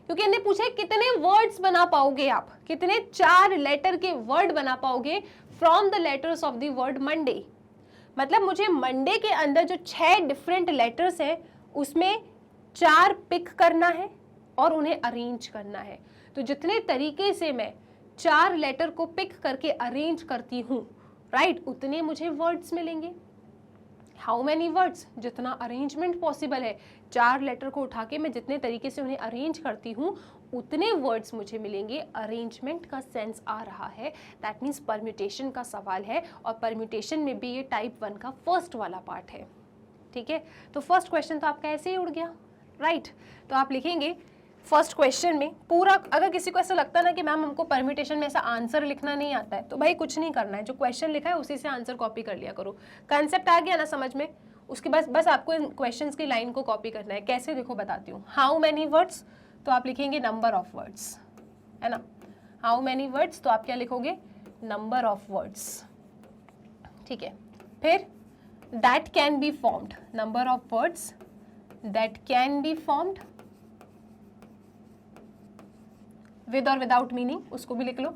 क्योंकि इन्हें पूछे कितने वर्ड्स बना पाओगे आप, कितने 4 लेटर के वर्ड बना पाओगे from the letters of the word Monday. मतलब मुझे मंडे के अंदर जो 6 डिफरेंट लेटर्स हैं उसमें 4 पिक करना है और उन्हें अरेंज करना है। तो जितने तरीके से मैं 4 लेटर को पिक करके अरेंज करती हूँ, राइट, उतने मुझे वर्ड्स मिलेंगे। हाउ मैनी वर्ड्स, जितना अरेंजमेंट पॉसिबल है, 4 लेटर को उठा के मैं जितने तरीके से उन्हें अरेंज करती हूँ उतने वर्ड्स मुझे मिलेंगे। अरेंजमेंट का सेंस आ रहा है, दैट मीन्स परम्यूटेशन का सवाल है, और परम्यूटेशन में भी ये टाइप 1 का फर्स्ट वाला पार्ट है, ठीक है। तो फर्स्ट क्वेश्चन तो आपका ऐसे ही उड़ गया, राइट। तो आप लिखेंगे फर्स्ट क्वेश्चन में पूरा। अगर किसी को ऐसा लगता है ना कि मैम हमको परम्यूटेशन में ऐसा आंसर लिखना नहीं आता है, तो भाई कुछ नहीं करना है, जो क्वेश्चन लिखा है उसी से आंसर कॉपी कर लिया करो। कंसेप्ट आ गया ना समझ में, उसके बाद बस आपको इन क्वेश्चंस की लाइन को कॉपी करना है। कैसे, देखो बताती हूँ। हाउ मैनी वर्ड्स, तो आप लिखेंगे नंबर ऑफ वर्ड्स, है ना। हाउ मैनी वर्ड्स, तो आप क्या लिखोगे, नंबर ऑफ वर्ड्स, ठीक है। फिर that can be formed, number of words that can be formed with और विदाउट मीनिंग, उसको भी लिख लो,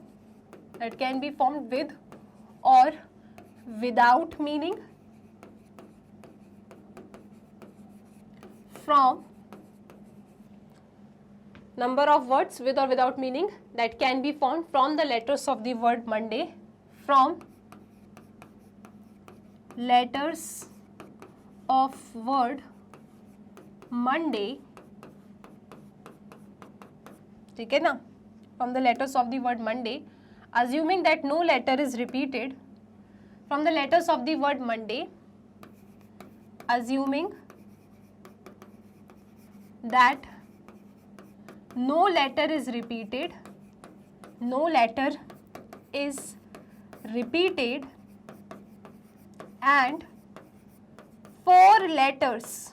that can be formed with और without meaning from, number of words with or without meaning that can be formed from the letters of the word Monday, from letters of word Monday, ठीक है ना, from the letters of the word Monday, assuming that no letter is repeated, from the letters of the word Monday, assuming that no letter is repeated, no letter is repeated and four letters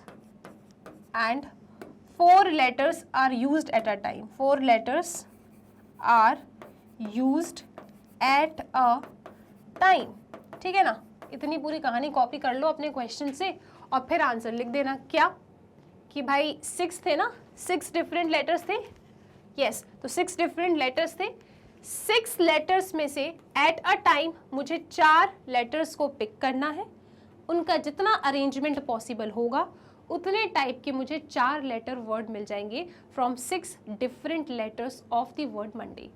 are used at a time, four letters are used at a time, ठीक है ना। इतनी पूरी कहानी copy कर लो अपने question से और फिर आंसर लिख देना। क्या कि भाई 6 थे ना, 6 डिफरेंट लेटर्स थे, यस, तो 6 डिफरेंट लेटर्स थे, 6 लेटर्स में से एट अ टाइम मुझे 4 लेटर्स को पिक करना है, उनका जितना अरेंजमेंट पॉसिबल होगा उतने टाइप के मुझे 4 लेटर वर्ड मिल जाएंगे from 6 different letters of the word Monday.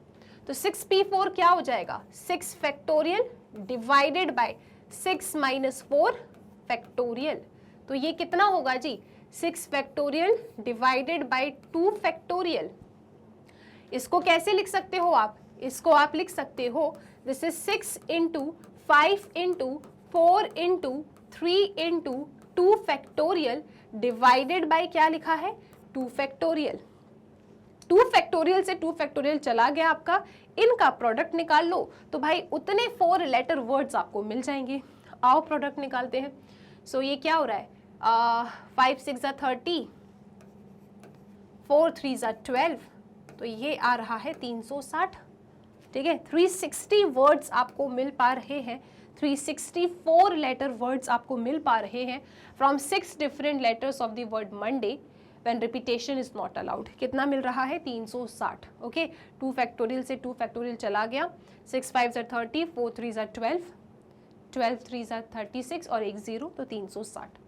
तो 6p4 क्या हो जाएगा, 6 factorial divided by 6 minus 4 factorial, तो ये कितना होगा जी, 6 फैक्टोरियल डिवाइडेड बाय 2 फैक्टोरियल। इसको कैसे लिख सकते हो आप, इसको आप लिख सकते हो this is 6 into 5 into 4 into 3 into 2 factorial divided bye क्या लिखा है, 2 फैक्टोरियल। 2 फैक्टोरियल से 2 फैक्टोरियल चला गया आपका, इनका प्रोडक्ट निकाल लो तो भाई उतने 4 लेटर वर्ड्स आपको मिल जाएंगे। आओ प्रोडक्ट निकालते हैं। सो ये क्या हो रहा है, 5 6 30, 4 3 12, तो ये आ रहा है 360, ठीक है। 360 वर्ड्स आपको मिल पा रहे हैं, 364 लेटर वर्ड्स आपको मिल पा रहे हैं from 6 different letters of the word Monday when repetition is not allowed. कितना मिल रहा है, 360, ओके। 2 फैक्टोरियल से 2 फैक्टोरियल चला गया, 6 5 30, 4 3 12, 12 3 36 और एक 0, तो 360।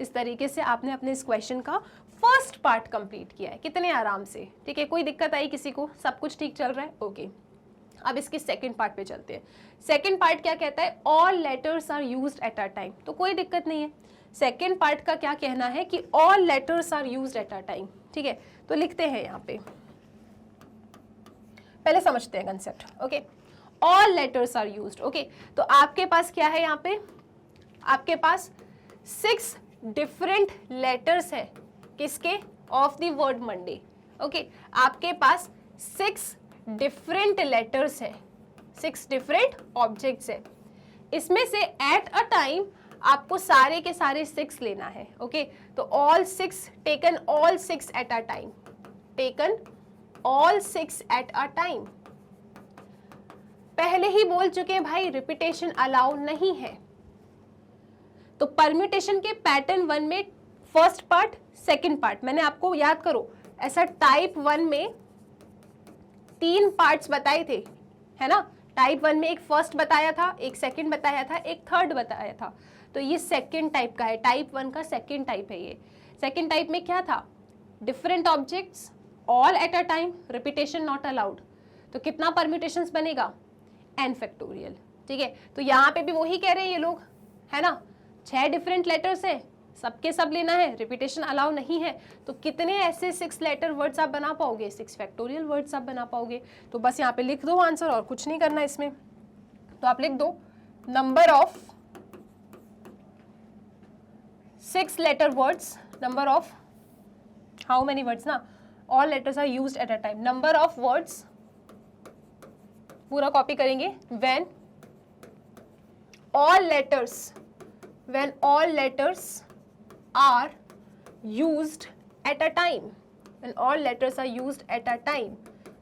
इस तरीके से आपने अपने इस क्वेश्चन का फर्स्ट पार्ट कंप्लीट किया है, कितने आराम से, ठीक है। कोई दिक्कत आई किसी को, सब कुछ ठीक चल रहा है, ओके। अब इसके सेकंड पार्ट पे चलते हैं। सेकंड पार्ट क्या कहता है, all letters are used at a time, तो कोई दिक्कत नहीं है। सेकंड पार्ट का क्या कहना है कि all letters are used at a time, ठीक है। तो लिखते हैं यहाँ पे, पहले समझते हैं concept, okay. All letters are used, okay. तो आपके पास क्या है यहाँ पे, आपके पास 6 डिफरेंट लेटर्स है, किसके, of the word Monday, okay. आपके पास 6 डिफरेंट लेटर्स है, 6 डिफरेंट ऑब्जेक्ट्स है। इसमें से एट अ टाइम आपको सारे के सारे 6 लेना है, ओके। तो all 6 taken, all 6 eight a time, taken all 6 eight a time. पहले ही बोल चुके हैं भाई रिपीटेशन अलाउ नहीं है, तो परम्यूटेशन के पैटर्न 1 में फर्स्ट पार्ट सेकंड पार्ट, मैंने आपको याद करो ऐसा टाइप 1 में 3 पार्ट्स बताए थे, है ना। टाइप 1 में एक फर्स्ट बताया था, एक सेकंड बताया था, एक थर्ड बताया था। तो ये सेकंड टाइप का है, टाइप 1 का सेकंड टाइप है ये। सेकंड टाइप में क्या था, different objects, all at a time, repetition not allowed. तो कितना परम्यूटेशंस बनेगा, n फैक्टोरियल, ठीक है। तो यहाँ पे भी वही कह रहे हैं ये लोग, है ना, 6 डिफरेंट लेटर्स है, सबके सब लेना है, रिपीटेशन अलाउ नहीं है। तो कितने ऐसे 6 लेटर वर्ड्स आप बना पाओगे, 6 फैक्टोरियल वर्ड्स आप बना पाओगे। तो बस यहाँ पे लिख दो आंसर, और कुछ नहीं करना इसमें। तो आप लिख दो number of 6 letter words, number of how many words ना, all letters are used at a time, number of words, पूरा कॉपी करेंगे, when all letters are used at a time, when all letters are used at a time,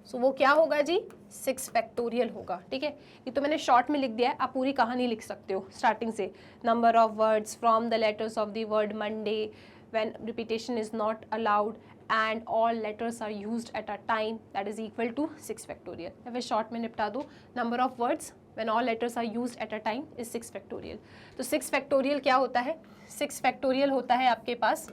सो वो क्या होगा जी, 6 factorial होगा। ठीक है, ये तो मैंने शॉर्ट में लिख दिया है, आप पूरी कहानी लिख सकते हो स्टार्टिंग से। Number of words from the letters of the word Monday when repetition is not allowed and all letters are used at a time, that is equal to 6 factorial। या फिर शॉर्ट में निपटा दो, number of words when all letters are used at a time is 6 factorial। तो 6 factorial क्या होता है, 6 factorial होता है आपके पास,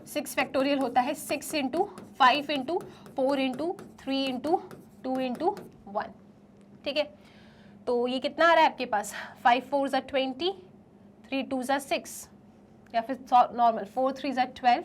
6 factorial होता है 6 into 5 into 4 into 3 into 2 into 1। ठीक है, तो ये कितना आ रहा है आपके पास, 5 4 ज़ा 20, 3 2 ज़ा 6, या फिर नॉर्मल 4 3 ज़ा 12,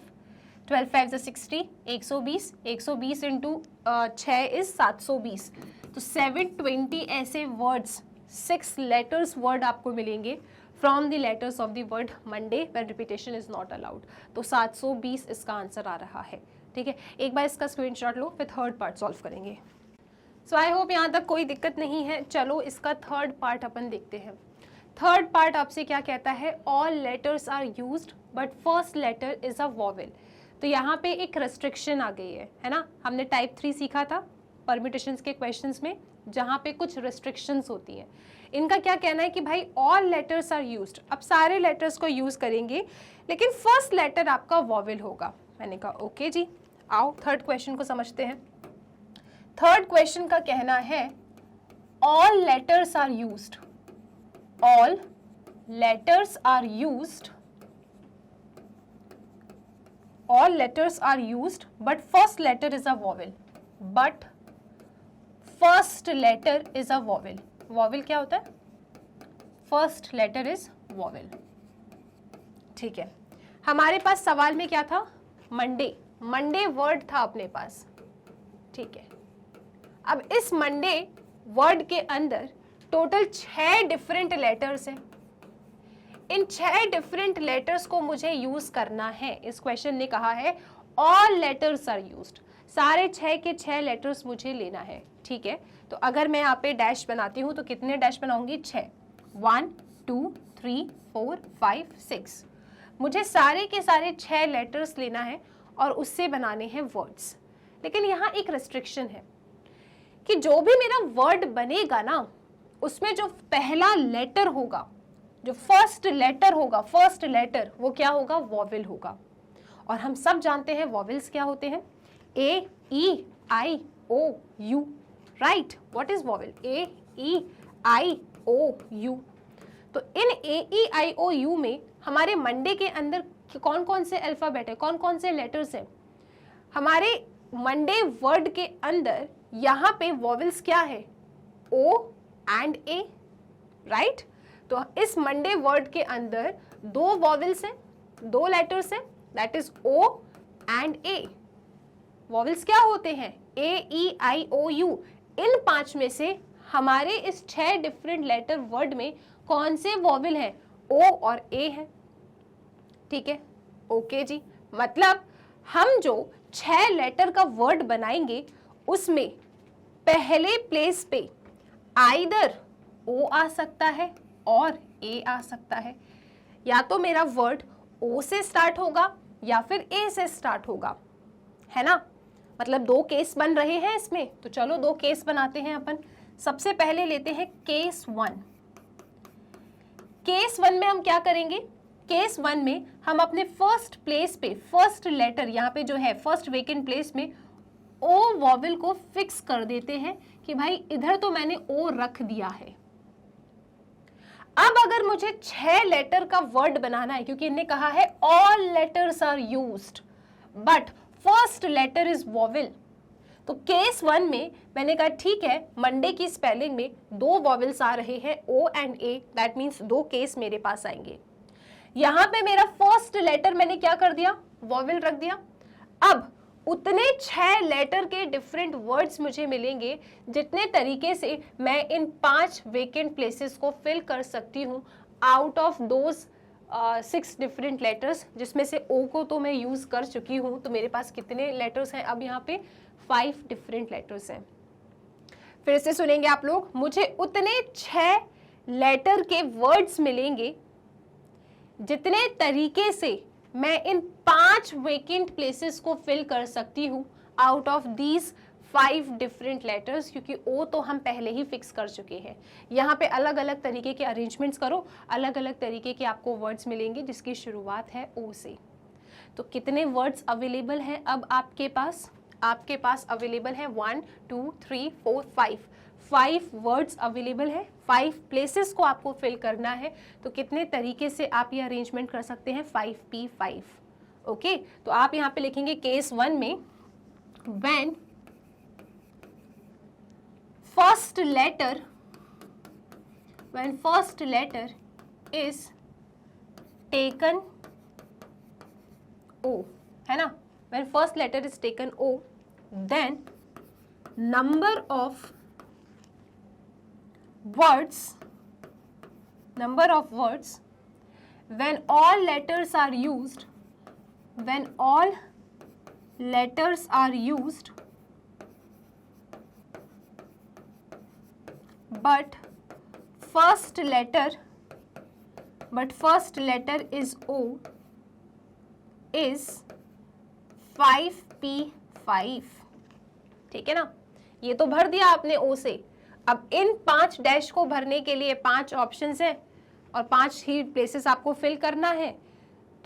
12 5 ज़ा 60, 120, 120 इंटू 6 इज 720। तो 720 ऐसे वर्ड्स, 6 लेटर्स वर्ड आपको मिलेंगे from the letters of the word Monday when repetition is not allowed. तो 720 इसका आंसर आ रहा है। ठीक है, एक बार इसका स्क्रीनशॉट लो, फिर थर्ड पार्ट सॉल्व करेंगे। सो आई होप यहाँ तक कोई दिक्कत नहीं है। चलो इसका थर्ड पार्ट अपन देखते हैं। थर्ड पार्ट आपसे क्या कहता है, all letters are used but first letter is a vowel. तो यहाँ पे एक रेस्ट्रिक्शन आ गई है ना। हमने टाइप 3 सीखा था परम्यूटेशंस के क्वेश्चंस में, जहाँ पे कुछ रेस्ट्रिक्शंस होती हैं। इनका क्या कहना है कि भाई ऑल लेटर्स आर यूज्ड, अब सारे लेटर्स को यूज करेंगे लेकिन फर्स्ट लेटर आपका वॉवेल होगा। मैंने कहा ओके जी, आओ थर्ड क्वेश्चन को समझते हैं। थर्ड क्वेश्चन का कहना है all letters are used, all letters are used, all letters are used but first letter is a vowel, but first letter is a vowel। vowel क्या होता है, first letter is vowel। ठीक है, हमारे पास सवाल में क्या था, मंडे, मंडे वर्ड था अपने पास। ठीक है, अब इस मंडे वर्ड के अंदर टोटल 6 डिफरेंट लेटर्स हैं। इन 6 डिफरेंट लेटर्स को मुझे यूज करना है। इस क्वेश्चन ने कहा है ऑल लेटर्स आर यूज्ड, सारे 6 के 6 लेटर्स मुझे लेना है। ठीक है, तो अगर मैं यहाँ पे डैश बनाती हूँ तो कितने डैश बनाऊंगी, 6, 1 2 3 4 5 6। मुझे सारे के सारे 6 लेटर्स लेना है और उससे बनाने हैं वर्ड्स। लेकिन यहाँ एक रेस्ट्रिक्शन है कि जो भी मेरा वर्ड बनेगा ना, उसमें जो पहला लेटर होगा, जो फर्स्ट लेटर होगा, फर्स्ट लेटर वो क्या होगा, वॉवेल होगा। और हम सब जानते हैं वॉवेल्स क्या होते हैं, A E I O U, right. What is vowel, A E I O U. तो इन ए ई आई ओ यू में हमारे मंडे के अंदर कौन कौन से अल्फाबेट है, कौन कौन से लेटर्स हैं हमारे मंडे वर्ड के अंदर। यहाँ पे वॉवेल्स क्या है, ओ एंड ए, राइट। तो इस मंडे वर्ड के अंदर 2 वॉवेल्स हैं, 2 लेटर्स हैं, that is O and A. Vowels क्या होते हैं, A E I O you. इन 5 में से हमारे इस 6 डिफरेंट लेटर वर्ड में कौन से वॉवेल हैं, ओ और ए है। ठीक है, ओके जी। मतलब हम जो 6 लेटर का वर्ड बनाएंगे उसमें पहले प्लेस पे आइदर ओ आ सकता है और ए आ सकता है। या तो मेरा वर्ड ओ से स्टार्ट होगा या फिर ए से स्टार्ट होगा, है ना। मतलब 2 केस बन रहे हैं इसमें, तो चलो 2 केस बनाते हैं अपन। सबसे पहले लेते हैं केस 1। केस 1 में हम क्या करेंगे, केस 1 में हम अपने फर्स्ट प्लेस पे, फर्स्ट लेटर यहाँ पे जो है फर्स्ट वेकेंट प्लेस में ओ वॉवेल को फिक्स कर देते हैं कि भाई इधर तो मैंने ओ रख दिया है। अब अगर मुझे 6 लेटर का वर्ड बनाना है, क्योंकि इन्हें कहा है all letters are used but first letter is vowel, तो केस 1 में मैंने कहा ठीक है, मंडे की स्पेलिंग में 2 वॉवेल्स आ रहे हैं, O and A, that means 2 case मेरे पास आएंगे। यहां पे मेरा फर्स्ट लेटर मैंने क्या कर दिया, वॉवेल रख दिया। अब उतने 6 लेटर के डिफरेंट वर्ड्स मुझे मिलेंगे जितने तरीके से मैं इन 5 वेकेंट प्लेसेस को फिल कर सकती हूँ out of those 6 different letters, जिसमें से ओ को तो मैं यूज कर चुकी हूँ। तो मेरे पास कितने लेटर्स हैं, अब यहाँ पे 5 डिफरेंट लेटर्स हैं। फिर से सुनेंगे आप लोग, मुझे उतने 6 लेटर के वर्ड्स मिलेंगे जितने तरीके से मैं इन 5 वेकेंट प्लेसेस को फिल कर सकती हूँ out of these 5 different letters, क्योंकि ओ तो हम पहले ही फिक्स कर चुके हैं। यहाँ पे अलग अलग तरीके के अरेंजमेंट्स करो, अलग अलग तरीके के आपको वर्ड्स मिलेंगे जिसकी शुरुआत है ओ से। तो कितने वर्ड्स अवेलेबल हैं अब आपके पास? आपके पास अवेलेबल है 1 2 3 4 5 वर्ड्स अवेलेबल है। 5 प्लेसेस को आपको फिल करना है। तो कितने तरीके से आप ये अरेंजमेंट कर सकते हैं? 5P5। ओके, तो आप यहाँ पे लिखेंगे केस 1 में when first letter is taken O, है ना? When first letter is taken O, then number of words when all letters are used but first letter is O is 5P5। ठीक है ना? ये तो भर दिया आपने O से। अब इन 5 डैश को भरने के लिए 5 ऑप्शंस हैं और 5 ही प्लेसेस आपको फिल करना है।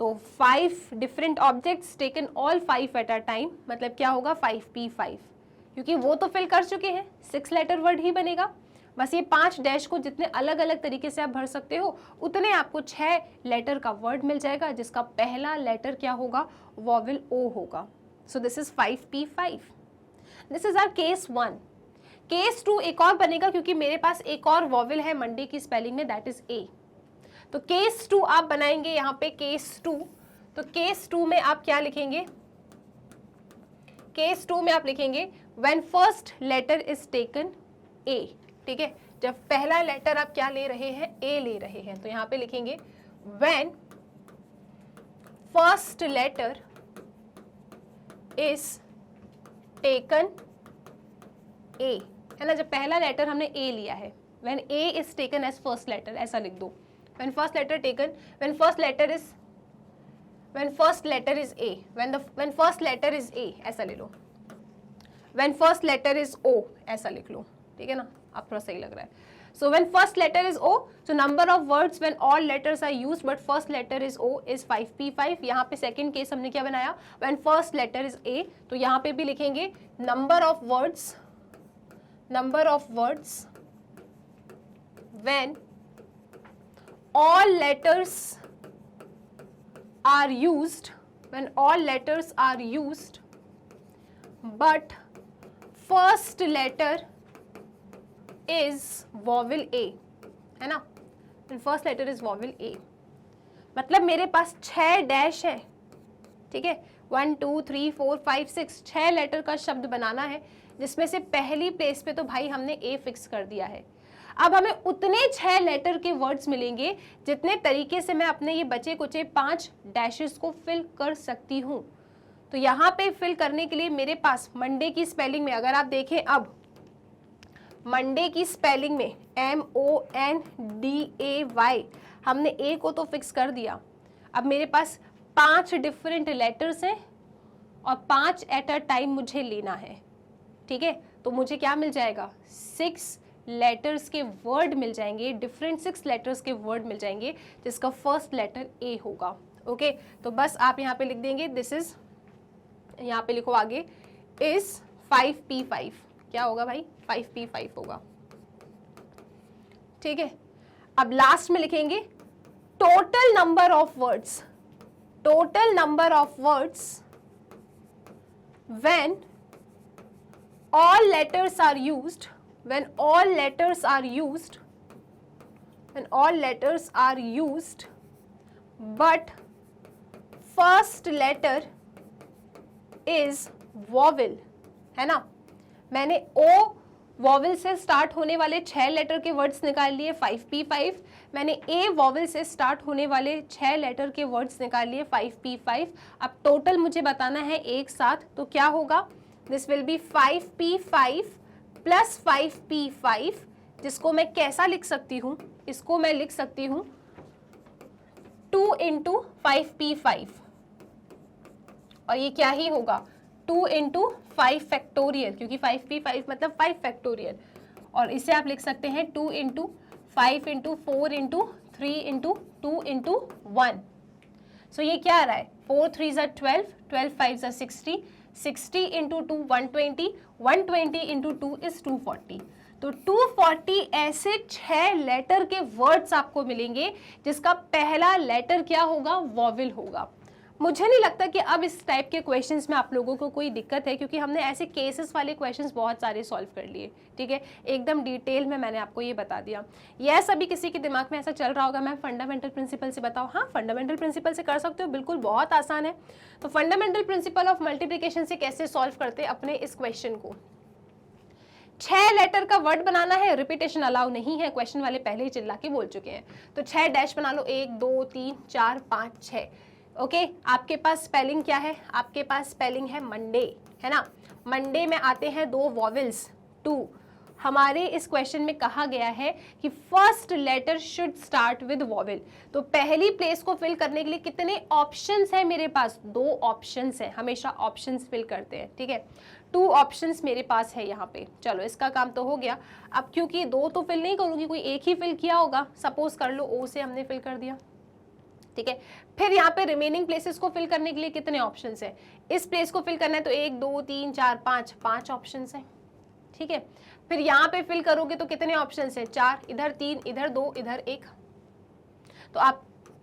तो 5 different objects taken all 5 eight a time, मतलब क्या होगा? 5P5, क्योंकि वो तो फिल कर चुके हैं, 6 लेटर वर्ड ही बनेगा। बस ये 5 डैश को जितने अलग अलग तरीके से आप भर सकते हो उतने आपको 6 लेटर का वर्ड मिल जाएगा, जिसका पहला लेटर क्या होगा? वॉवेल ओ होगा। So this is 5P5। This is our case 1। Case 2 एक और बनेगा, क्योंकि मेरे पास एक और वॉवेल है मंडे की स्पेलिंग में, दैट इज ए। तो केस 2 आप बनाएंगे यहाँ पे केस 2। तो केस 2 में आप क्या लिखेंगे? केस 2 में आप लिखेंगे when first letter is taken A. ठीक है, जब पहला लेटर आप क्या ले रहे हैं? ए ले रहे हैं। तो यहां पे लिखेंगे when first letter is taken A, है ना? जब पहला लेटर हमने ए लिया है, when A is taken as first letter, ऐसा लिख दो। When first letter is A, when first letter is A, ऐसा ले लो। When first letter is O, ऐसा लिख लो। ठीक है ना? अब थोड़ा सही लग रहा है। So when first letter is O, so number of words when all letters are used but first letter is O is 5P5। यहाँ पे second case हमने क्या बनाया? When first letter is A, तो यहाँ पे भी लिखेंगे number of words when all letters are used but first letter is vowel A, है ना? फर्स्ट लेटर इज वॉवेल ए। मतलब मेरे पास 6 डैश है। ठीक है, 1 2 3 4 5 6, 6 लेटर का शब्द बनाना है, जिसमें से पहली प्लेस पे तो भाई हमने ए फिक्स कर दिया है। अब हमें उतने 6 लेटर के वर्ड्स मिलेंगे जितने तरीके से मैं अपने ये बचे कुचे 5 डैशेस को फिल कर सकती हूँ। तो यहाँ पे फिल करने के लिए मेरे पास मंडे की स्पेलिंग में अगर आप देखें, अब मंडे की स्पेलिंग में MONDAY, हमने ए को तो फिक्स कर दिया। अब मेरे पास 5 डिफरेंट लेटर्स हैं और 5 एट अ टाइम मुझे लेना है। ठीक है, तो मुझे क्या मिल जाएगा? 6 लेटर्स के वर्ड मिल जाएंगे, डिफरेंट 6 लेटर्स के वर्ड मिल जाएंगे, जिसका फर्स्ट लेटर ए होगा। ओके, तो बस आप यहाँ पे लिख देंगे दिस इज, यहाँ पे लिखो आगे, इज 5P5। क्या होगा भाई? 5P5 होगा। ठीक है, अब लास्ट में लिखेंगे total number of words when all letters are used but first letter is vowel, है ना? मैंने ओ वॉवेल से स्टार्ट होने वाले 6 लेटर के वर्ड्स निकाल लिए, 5P5। मैंने ए वॉवेल से स्टार्ट होने वाले 6 लेटर के वर्ड्स निकाल लिए, 5P5। अब टोटल मुझे बताना है एक साथ, तो क्या होगा? This will be 5P5 plus 5P5, जिसको मैं कैसा लिख सकती हूँ? इसको मैं लिख सकती हूँ 2 × 5P5, और ये क्या ही होगा? 2 इंटू 5 फैक्टोरियल, क्योंकि 5 भी 5 मतलब 5 फैक्टोरियल, और इसे आप लिख सकते हैं 2 into 5 into 4 into 3 into 2 into 1। सो ये क्या आ रहा है, 4 3 ज़ा 12, 12 5 ज़ा 60, 60 इंटू 2 120, 120 इंटू 2 इज 240। तो 240 ऐसे 6 लेटर के वर्ड्स आपको मिलेंगे जिसका पहला लेटर क्या होगा, वॉवेल होगा। मुझे नहीं लगता कि अब इस टाइप के क्वेश्चंस में आप लोगों को कोई दिक्कत है, क्योंकि हमने ऐसे केसेस वाले क्वेश्चंस बहुत सारे सॉल्व कर लिए, ठीक है, एकदम डिटेल में मैंने आपको ये बता दिया। यह सभी किसी के दिमाग में ऐसा चल रहा होगा, मैं फंडामेंटल प्रिंसिपल से बताओ, हाँ फंडामेंटल प्रिंसिपल से कर सकते हो, बिल्कुल बहुत आसान है। तो फंडामेंटल प्रिंसिपल ऑफ मल्टीप्लिकेशन से कैसे सॉल्व करते हैं अपने इस क्वेश्चन को, 6 लेटर का वर्ड बनाना है, रिपीटेशन अलाउ नहीं है, क्वेश्चन वाले पहले ही चिल्ला के बोल चुके हैं। तो 6 डैश बना लो, 1 2 3 4 5 6। ओके, आपके पास स्पेलिंग क्या है, आपके पास स्पेलिंग है मंडे, है ना। मंडे में आते हैं 2 वॉवेल्स 2। हमारे इस क्वेश्चन में कहा गया है कि first letter should start with vowel. तो पहली प्लेस को फिल करने के लिए कितने ऑप्शंस हैं मेरे पास, 2 ऑप्शंस हैं, हमेशा ऑप्शंस फिल करते हैं, ठीक है, 2 ऑप्शंस मेरे पास है यहाँ पे। चलो इसका काम तो हो गया। अब क्योंकि 2 तो फिल नहीं करूंगी, कोई एक ही फिल किया होगा, सपोज कर लो ओ से हमने फिल कर दिया, ठीक है। फिर यहाँ पे रिमेनिंग प्लेसेस को फिल करने के लिए कितने ऑप्शंस हैं, इस प्लेस को फिल करना है तो 1 2 3 4 5 5 ऑप्शंस हैं, ठीक है। फिर यहाँ पे फिल करोगे तो कितने ऑप्शंस हैं, 4, इधर 3 इधर 2 इधर 1। तो आप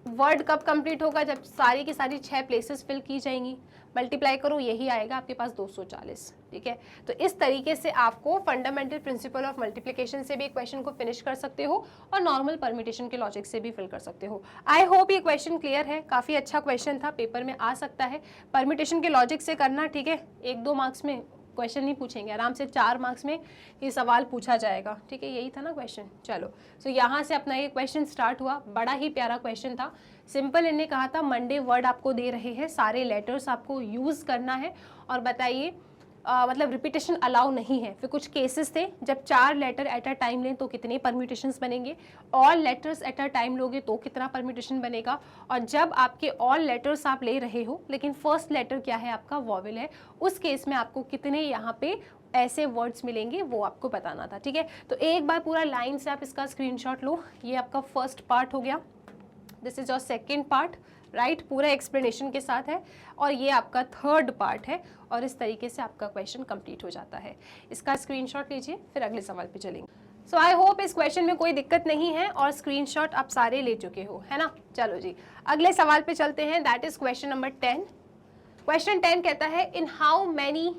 वर्ड कब कंप्लीट होगा, जब सारी की सारी 6 प्लेसेस फिल की जाएंगी, मल्टीप्लाई करो यही आएगा आपके पास 240, ठीक है। तो इस तरीके से आपको फंडामेंटल प्रिंसिपल ऑफ मल्टीप्लिकेशन से भी एक क्वेश्चन को फिनिश कर सकते हो और नॉर्मल परम्यूटेशन के लॉजिक से भी फिल कर सकते हो। आई होप ये क्वेश्चन क्लियर है, काफी अच्छा क्वेश्चन था, पेपर में आ सकता है, परम्यूटेशन के लॉजिक से करना, ठीक है। 1-2 मार्क्स में क्वेश्चन नहीं पूछेंगे, आराम से 4 मार्क्स में ये सवाल पूछा जाएगा, ठीक है, यही था ना क्वेश्चन। चलो सो यहाँ से अपना ये क्वेश्चन स्टार्ट हुआ, बड़ा ही प्यारा क्वेश्चन था, सिंपल। इन्होंने कहा था मंडे वर्ड आपको दे रहे हैं, सारे लेटर्स आपको यूज करना है, और बताइए मतलब रिपीटेशन अलाउ नहीं है। फिर कुछ केसेस थे, जब 4 लेटर एट अ टाइम लें तो कितने परम्यूटेशंस बनेंगे, all letters at a time लोगे तो कितना परम्यूटेशन बनेगा, और जब आपके ऑल लेटर्स आप ले रहे हो लेकिन फर्स्ट लेटर क्या है आपका, वॉवेल है, उस केस में आपको कितने यहाँ पे ऐसे वर्ड्स मिलेंगे वो आपको बताना था, ठीक है। तो एक बार पूरा लाइन से आप इसका स्क्रीनशॉट लो, ये आपका फर्स्ट पार्ट हो गया, this is your second part, right, पूरा एक्सप्लेनेशन के साथ है, और ये आपका थर्ड पार्ट है, और इस तरीके से आपका क्वेश्चन कंप्लीट हो जाता है। इसका स्क्रीनशॉट लीजिए, फिर अगले सवाल पे चलेंगे। सो आई होप इस क्वेश्चन में कोई दिक्कत नहीं है, और स्क्रीनशॉट आप सारे ले चुके हो, है ना। चलो जी अगले सवाल पे चलते हैं, that is question number 10। Question 10 कहता है, इन how many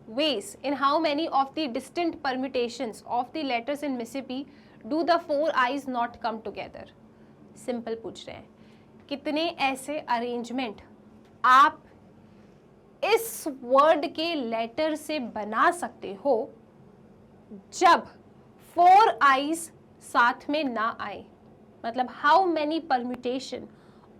ways, in how many of the distinct permutations of the letters in Mississippi do the 4 eyes not come together? Simple पूछ रहे हैं, कितने ऐसे अरेंजमेंट आप इस वर्ड के लेटर से बना सकते हो जब 4 आईज साथ में ना आए, मतलब how many permutation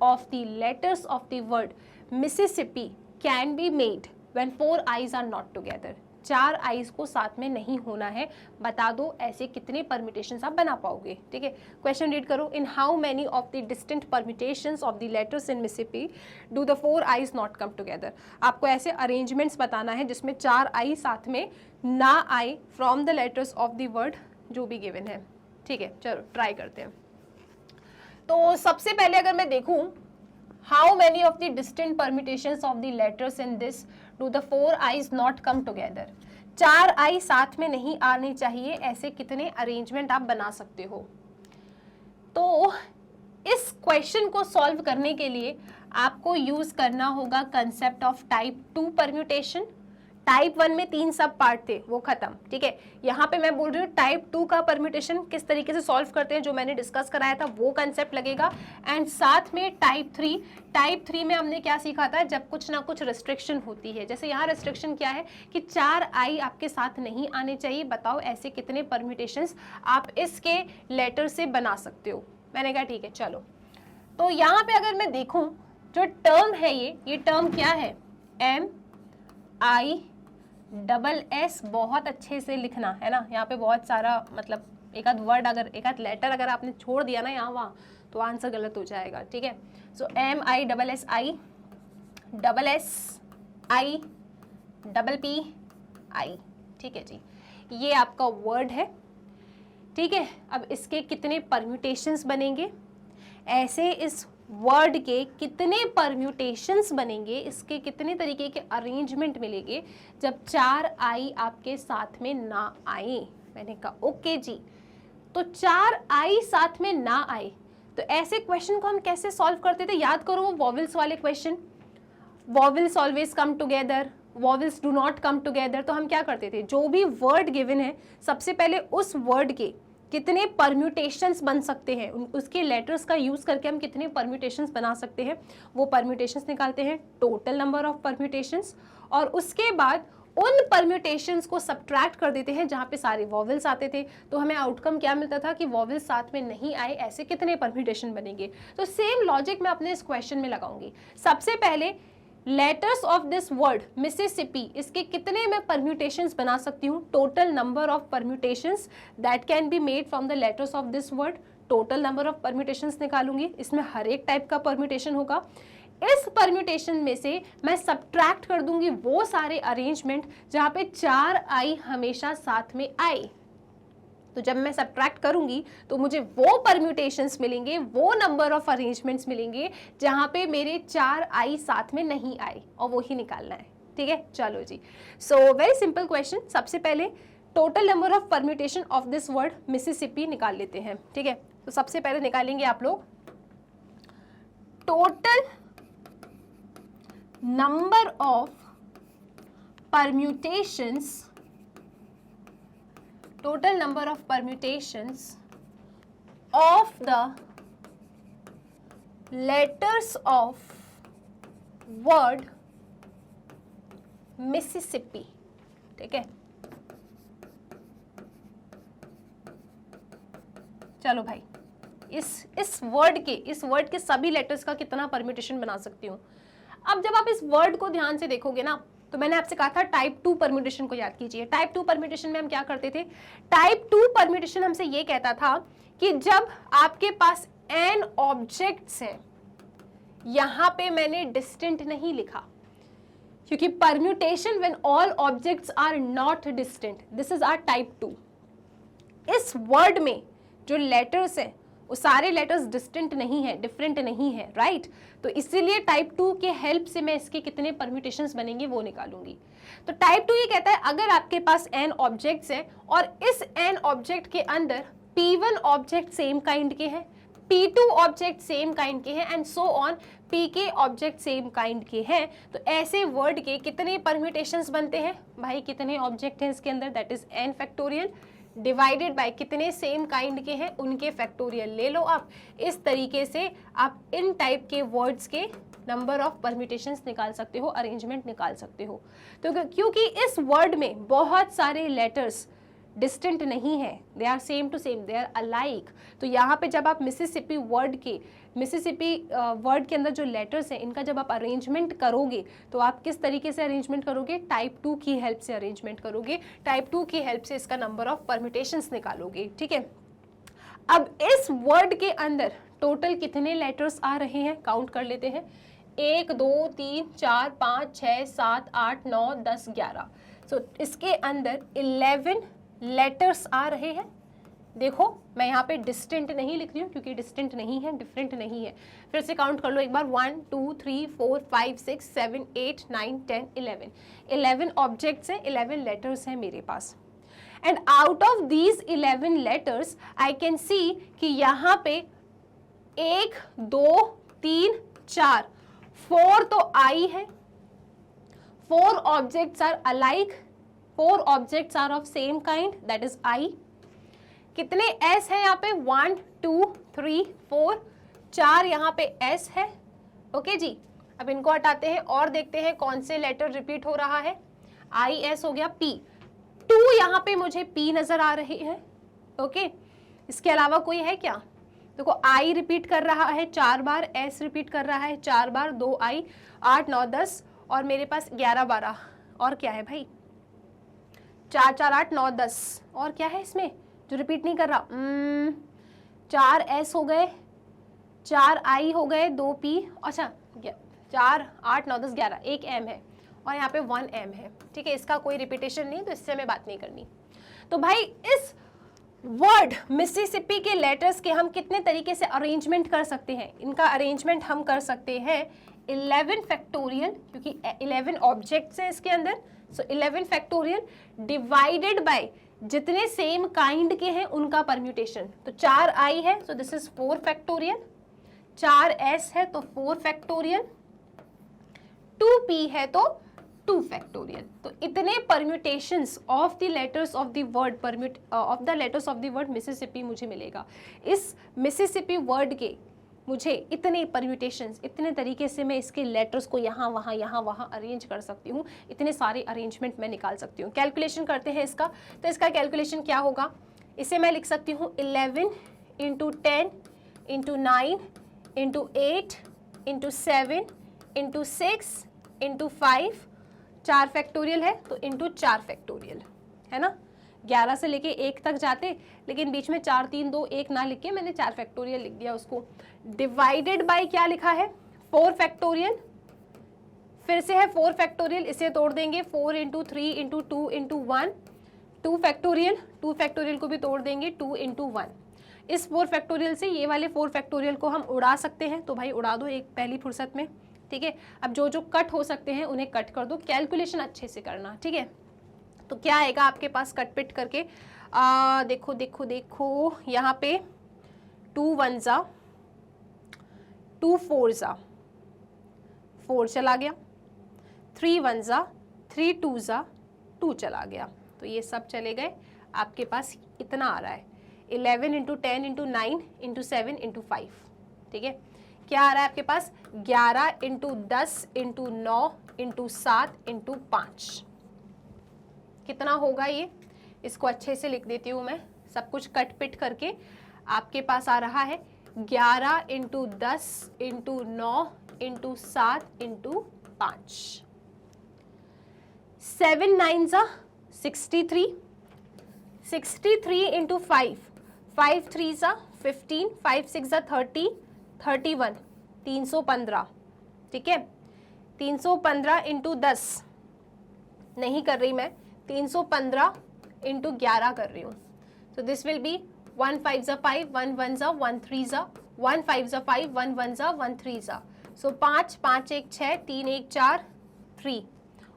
of the letters of the word Mississippi can be made when 4 I's are not together. 4 I's को साथ में नहीं होना है, बता दो ऐसे कितने परम्यूटेशंस आप बना पाओगे, ठीक है। क्वेश्चन रीड करो, इन how many of the distinct permutations of the letters in Mississippi do the 4 eyes not come together. आपको ऐसे अरेंजमेंट्स बताना है जिसमें 4 आई साथ में ना आए from the letters of the word जो भी गिवन है, ठीक है। चलो ट्राई करते हैं। तो सबसे पहले अगर मैं देखूं, how many of the distinct permutations of the letters in this do the 4 eyes not come together? 4 आई साथ में नहीं आने चाहिए, ऐसे कितने अरेंजमेंट आप बना सकते हो। तो इस क्वेश्चन को सॉल्व करने के लिए आपको यूज करना होगा concept of type 2 permutation. Type 1 में 3 सब पार्ट थे, वो खत्म, ठीक है। यहाँ पे मैं बोल रही हूँ टाइप 2 का परम्यूटेशन किस तरीके से सॉल्व करते हैं, जो मैंने डिस्कस कराया था वो कंसेप्ट लगेगा। एंड साथ में टाइप 3 में हमने क्या सीखा था, जब कुछ ना कुछ रिस्ट्रिक्शन होती है, जैसे यहाँ रिस्ट्रिक्शन क्या है कि 4 आई आपके साथ नहीं आने चाहिए, बताओ ऐसे कितने परम्यूटेशंस आप इसके लेटर से बना सकते हो। मैंने कहा ठीक है चलो। तो यहाँ पे अगर मैं देखूँ जो टर्म है, ये टर्म क्या है, MISS, बहुत अच्छे से लिखना है ना। यहाँ पे बहुत सारा मतलब एक आध वर्ड अगर एक आध लेटर अगर आपने छोड़ दिया ना यहाँ वहाँ तो आंसर गलत हो जाएगा, ठीक है। सो MISSI डबल पी आई, ठीक है जी, ये आपका वर्ड है, ठीक है। अब इसके कितने परम्यूटेशंस बनेंगे, ऐसे इस वर्ड के कितने परम्यूटेशंस बनेंगे, इसके कितने तरीके के अरेंजमेंट मिलेंगे जब 4 आई आपके साथ में ना आए। मैंने कहा ओके जी, तो 4 आई साथ में ना आए तो ऐसे क्वेश्चन को हम कैसे सॉल्व करते थे, याद करो वो वॉवेल्स वाले question, vowels always come together, vowels do not come together. तो हम क्या करते थे, जो भी वर्ड गिवन है सबसे पहले उस वर्ड के कितने परम्यूटेशंस बन सकते हैं, उसके लेटर्स का यूज करके हम कितने परम्यूटेशंस बना सकते हैं, वो परम्यूटेशंस निकालते हैं, टोटल नंबर ऑफ परम्यूटेशंस, और उसके बाद उन परम्यूटेशंस को सब्ट्रैक्ट कर देते हैं जहाँ पे सारे वॉवेल्स आते थे। तो हमें आउटकम क्या मिलता था कि वॉवेल्स साथ में नहीं आए, ऐसे कितने परम्यूटेशन बनेंगे। तो सेम लॉजिक मैं अपने इस क्वेश्चन में लगाऊंगी। सबसे पहले letters of this word Mississippi, इसके कितने मैं परम्यूटेशंस बना सकती हूँ, total number of permutations that can be made from the letters of this word, total number of permutations निकालूंगी। इसमें हर एक टाइप का परम्यूटेशन होगा। इस परम्यूटेशन में से मैं सब्ट्रैक्ट कर दूंगी वो सारे अरेंजमेंट जहां पे 4 आई हमेशा साथ में आए। तो जब मैं सब्ट्रैक्ट करूंगी तो मुझे वो परम्यूटेशंस मिलेंगे, वो नंबर ऑफ अरेंजमेंट्स मिलेंगे जहां पे मेरे 4 आई साथ में नहीं आए, और वो ही निकालना है, ठीक है। चलो जी, सो वेरी सिंपल क्वेश्चन। सबसे पहले total number of permutation of this word Mississippi निकाल लेते हैं, ठीक है। तो सबसे पहले निकालेंगे आप लोग total number of permutations, total number of permutations of the letters of word Mississippi, ठीक है। चलो भाई, इस वर्ड के सभी लेटर्स का कितना परम्यूटेशन बना सकती हूँ। अब जब आप इस वर्ड को ध्यान से देखोगे ना, तो मैंने आपसे कहा था टाइप 2 परम्यूटेशन को याद कीजिए। टाइप 2 परम्यूटेशन में हम क्या करते थे, टाइप 2 परम्यूटेशन हमसे ये कहता था कि जब आपके पास n ऑब्जेक्ट्स हैं, यहां पे मैंने डिस्टिंक्ट नहीं लिखा क्योंकि permutation when all objects are not distinct, this is our type 2। इस वर्ड में जो लेटर्स हैं वो सारे लेटर्स डिस्टिंक्ट नहीं है, डिफरेंट नहीं है, राइट। तो इसीलिए टाइप 2 के हेल्प से मैं इसके कितने परम्यूटेशंस बनेंगे वो निकालूंगी। तो टाइप 2 ये कहता है अगर आपके पास n ऑब्जेक्ट्स हैं और इस n ऑब्जेक्ट के अंदर p1 ऑब्जेक्ट सेम काइंड के हैं, p2 ऑब्जेक्ट सेम काइंड के हैं and so on, pk object same kind के हैं, तो ऐसे वर्ड के कितने परम्यूटेशंस बनते हैं भाई, कितने ऑब्जेक्ट हैं इसके अंदर, that is n factorial divided bye कितने सेम काइंड के हैं उनके फैक्टोरियल ले लो आप। इस तरीके से आप इन टाइप के वर्ड्स के नंबर ऑफ परम्यूटेशंस निकाल सकते हो, अरेंजमेंट निकाल सकते हो। तो क्योंकि इस वर्ड में बहुत सारे लेटर्स डिस्टिंक्ट नहीं है, they are same to same, they are alike. तो यहाँ पे जब आप मिसिसिपी वर्ड के अंदर जो लेटर्स हैं इनका जब आप अरेंजमेंट करोगे तो आप किस तरीके से अरेंजमेंट करोगे, टाइप 2 की हेल्प से अरेंजमेंट करोगे, टाइप 2 की हेल्प से इसका नंबर ऑफ परम्यूटेशंस निकालोगे, ठीक है। अब इस वर्ड के अंदर टोटल कितने लेटर्स आ रहे हैं काउंट कर लेते हैं, 1 2 3 4 5 6 7 8 9 10 11। सो इसके अंदर 11 लेटर्स आ रहे हैं। देखो मैं यहाँ पे डिस्टिंक्ट नहीं लिख रही हूँ क्योंकि डिस्टिंक्ट नहीं है, डिफरेंट नहीं है। फिर से काउंट कर लो एक बार, 1 2 3 4 5 6 7 8 9 10 11। 11 ऑब्जेक्ट्स हैं, 11 लेटर्स हैं मेरे पास। And out of these 11 letters I can see कि यहाँ पे 1 2 3 4 4 तो आई है, 4 objects are alike, 4 objects are of same kind, that is I. कितने एस है यहाँ पे, 1 2 3 4, 4 यहाँ पे एस है, ओके जी। अब इनको हटाते हैं और देखते हैं कौन से लेटर रिपीट हो रहा है, आई एस हो गया, पी 2 यहाँ पे मुझे पी नजर आ रही है, ओके। इसके अलावा कोई है क्या, देखो आई रिपीट कर रहा है 4 बार, एस रिपीट कर रहा है 4 बार, 2 आई, 8 9 10 और मेरे पास 11 12, और क्या है भाई, 4 4 8 9 10, और क्या है इसमें जो रिपीट नहीं कर रहा, 4 एस हो गए, 4 आई हो गए, 2 पी, अच्छा 4 8 9 10 11, एक एम है और यहाँ पे 1M है, ठीक है, इसका कोई रिपीटेशन नहीं, तो इससे हमें बात नहीं करनी। तो भाई इस वर्ड मिसिसिपी के लेटर्स के हम कितने तरीके से अरेंजमेंट कर सकते हैं? इनका अरेंजमेंट हम कर सकते हैं 11 फैक्टोरियल, क्योंकि 11 ऑब्जेक्ट्स हैं इसके अंदर, सो 11 फैक्टोरियल डिवाइडेड बाय जितने सेम काइंड के हैं उनका परम्यूटेशन। तो 4i है, so this is 4 factorial, 4s है तो 4 फैक्टोरियल, 2p है तो 2 फैक्टोरियल। तो इतने permutations of the letters of the word Mississippi मुझे मिलेगा। इस मिसिसिपी वर्ड के मुझे इतने परम्यूटेशंस, इतने तरीके से मैं इसके लेटर्स को यहाँ वहाँ अरेंज कर सकती हूँ, इतने सारे अरेंजमेंट मैं निकाल सकती हूँ। कैलकुलेशन करते हैं इसका, तो इसका कैलकुलेशन क्या होगा? इसे मैं लिख सकती हूँ 11 into 10 into 9 into 8 into 7 into 6 into 5, 4 factorial है तो इंटू 4 फैक्टोरियल, है ना। 11 से लेके 1 तक जाते, लेकिन बीच में 4 3 2 1 ना लिख के मैंने 4 फैक्टोरियल लिख दिया उसको। डिवाइडेड बाय क्या लिखा है? 4 फैक्टोरियल, फिर से है 4 फैक्टोरियल, इसे तोड़ देंगे 4 into 3 into 2 into 1, 2 factorial, 2 factorial को भी तोड़ देंगे 2 इंटू 1। इस 4 फैक्टोरियल से ये वाले 4 फैक्टोरियल को हम उड़ा सकते हैं, तो भाई उड़ा दो एक पहली फुर्सत में, ठीक है। अब जो जो कट हो सकते हैं उन्हें कट कर दो, कैलकुलेशन अच्छे से करना, ठीक है। तो क्या आएगा आपके पास कट पिट करके? देखो देखो देखो, यहाँ पे 2 1 जा 2 4 जा 4 चला गया, 3 1 जा 3 2 जा 2 चला गया, तो ये सब चले गए। आपके पास इतना आ रहा है 11 इंटू 10 इंटू 9 इंटू 7 इंटू 5, ठीक है। क्या आ रहा है आपके पास? 11 इंटू 10 इंटू 9 इंटू 7 इंटू 5। कितना होगा ये? इसको अच्छे से लिख देती हूँ मैं, सब कुछ कट पिट करके। आपके पास आ रहा है 11 इंटू 10 इंटू 9 इंटू 7 इंटू 5। 7 9 जा 63, 63 इंटू 5, 5 3 जा 15, 5 6 जा 30, 31, 315, ठीक है। 315 इंटू 10 नहीं कर रही मैं, 315 इंटू 11 कर रही हूँ। तो दिस विल बी 1 5 जा 5, 1 1 जा 1 3 जा 1 5 जा 5, 1 1 जा 1 3 जा, सो 5 5 1 6 3 1 4 3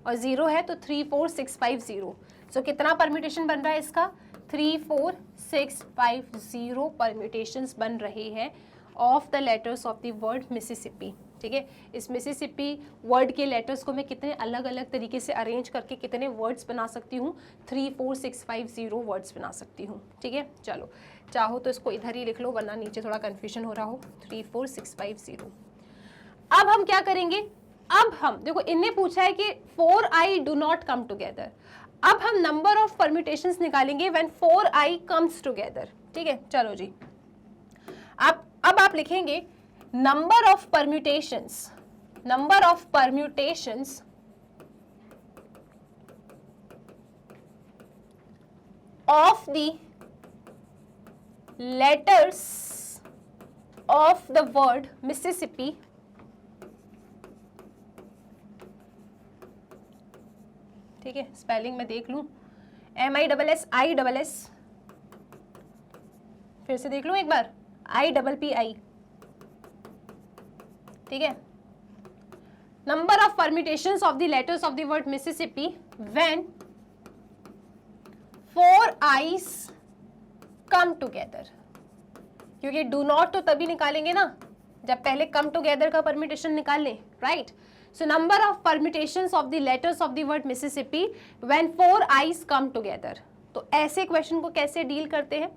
और 0 है तो 3 4 6 5 0। सो कितना परम्यूटेशन बन रहा है इसका? 3 4 6 5 0 परम्यूटेशंस बन रहे हैं of the letters of the word Mississippi, ठीक है। इस मिसिसिपी वर्ड के लेटर्स को मैं कितने अलग अलग तरीके से अरेंज करके कितने वर्ड्स बना सकती हूँ? 3 4 6 5 0 वर्ड्स बना सकती हूँ, ठीक है। चलो, चाहो तो इसको इधर ही लिख लो, वरना नीचे थोड़ा कन्फ्यूजन हो रहा हो। 3 4 6 5 0। अब हम क्या करेंगे? अब हम देखो, इनने पूछा है कि 4i do not come together. अब हम नंबर ऑफ परम्यूटेशंस निकालेंगे व्हेन 4i कम्स टुगेदर, ठीक है। चलो जी, अब आप लिखेंगे number of permutations, number of permutations of the letters of the word Mississippi ठीक है। स्पेलिंग में देख लूं, MISSISS, फिर से देख लूं एक बार, IPPI, ठीक है। Number of permutations of the letters of the word Mississippi when 4 i's come together, क्योंकि डू नॉट तो तभी निकालेंगे ना जब पहले कम टुगेदर का परम्यूटेशन निकाल लें, right. So number of permutations of the letters of the word Mississippi when 4 i's come together. तो ऐसे क्वेश्चन को कैसे डील करते हैं?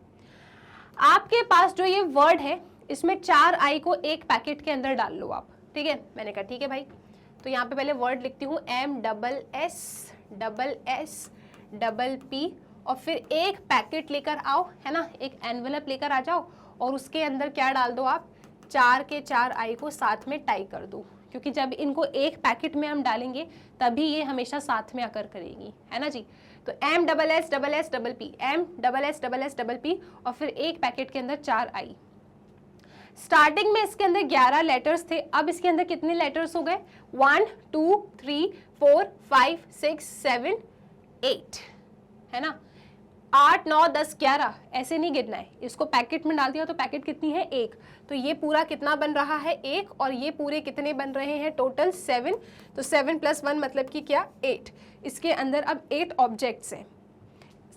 आपके पास जो ये वर्ड है, इसमें 4i को एक पैकेट के अंदर डाल लो आप, ठीक है। मैंने कहा ठीक है भाई, तो यहाँ पे पहले वर्ड लिखती हूँ MSSPP और फिर एक पैकेट लेकर आओ, है ना, एक एनवेलप लेकर आ जाओ और उसके अंदर क्या डाल दो आप? 4 के 4i को साथ में टाई कर दो, क्योंकि जब इनको एक पैकेट में हम डालेंगे तभी ये हमेशा साथ में आकर करेगी, है ना जी। तो MSSPP और फिर एक पैकेट के अंदर 4i। स्टार्टिंग में इसके अंदर 11 लेटर्स थे, अब इसके अंदर कितने लेटर्स हो गए? 1 2 3 4 5 6 7 8, है ना? 8 9 10 11 ऐसे नहीं गिनना है, इसको पैकेट में डाल दिया तो पैकेट कितनी है? 1। तो ये पूरा कितना बन रहा है? 1। और ये पूरे कितने बन रहे हैं? टोटल 7। तो 7 + 1 मतलब कि क्या? 8। इसके अंदर अब 8 ऑब्जेक्ट्स हैं।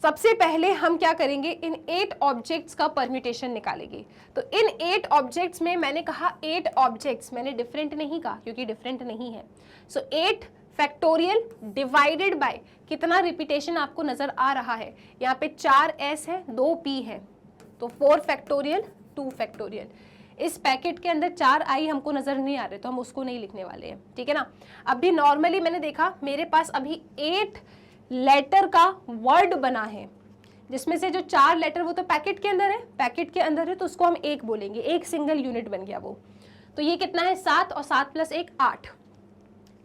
सबसे पहले हम क्या करेंगे? इन 8 ऑब्जेक्ट्स का परम्यूटेशन निकालेंगे। तो इन 8 ऑब्जेक्ट्स में मैंने कहा 8 ऑब्जेक्ट्स, मैंने डिफरेंट नहीं कहा क्योंकि डिफरेंट नहीं है। सो 8 फैक्टोरियल डिवाइडेड बाय कितना रिपीटेशन आपको नजर आ रहा है? यहाँ पे 4 S है, 2 P है, तो 4 फैक्टोरियल 2 फैक्टोरियल। इस पैकेट के अंदर 4 I हमको नजर नहीं आ रहे तो हम उसको नहीं लिखने वाले हैं, ठीक है ना? अभी नॉर्मली मैंने देखा मेरे पास अभी 8 लेटर का वर्ड बना है, जिसमें से जो 4 लेटर वो तो पैकेट के अंदर है, पैकेट के अंदर है तो उसको हम 1 बोलेंगे, एक सिंगल यूनिट बन गया वो। तो ये कितना है? 7 और 7 + 1 8।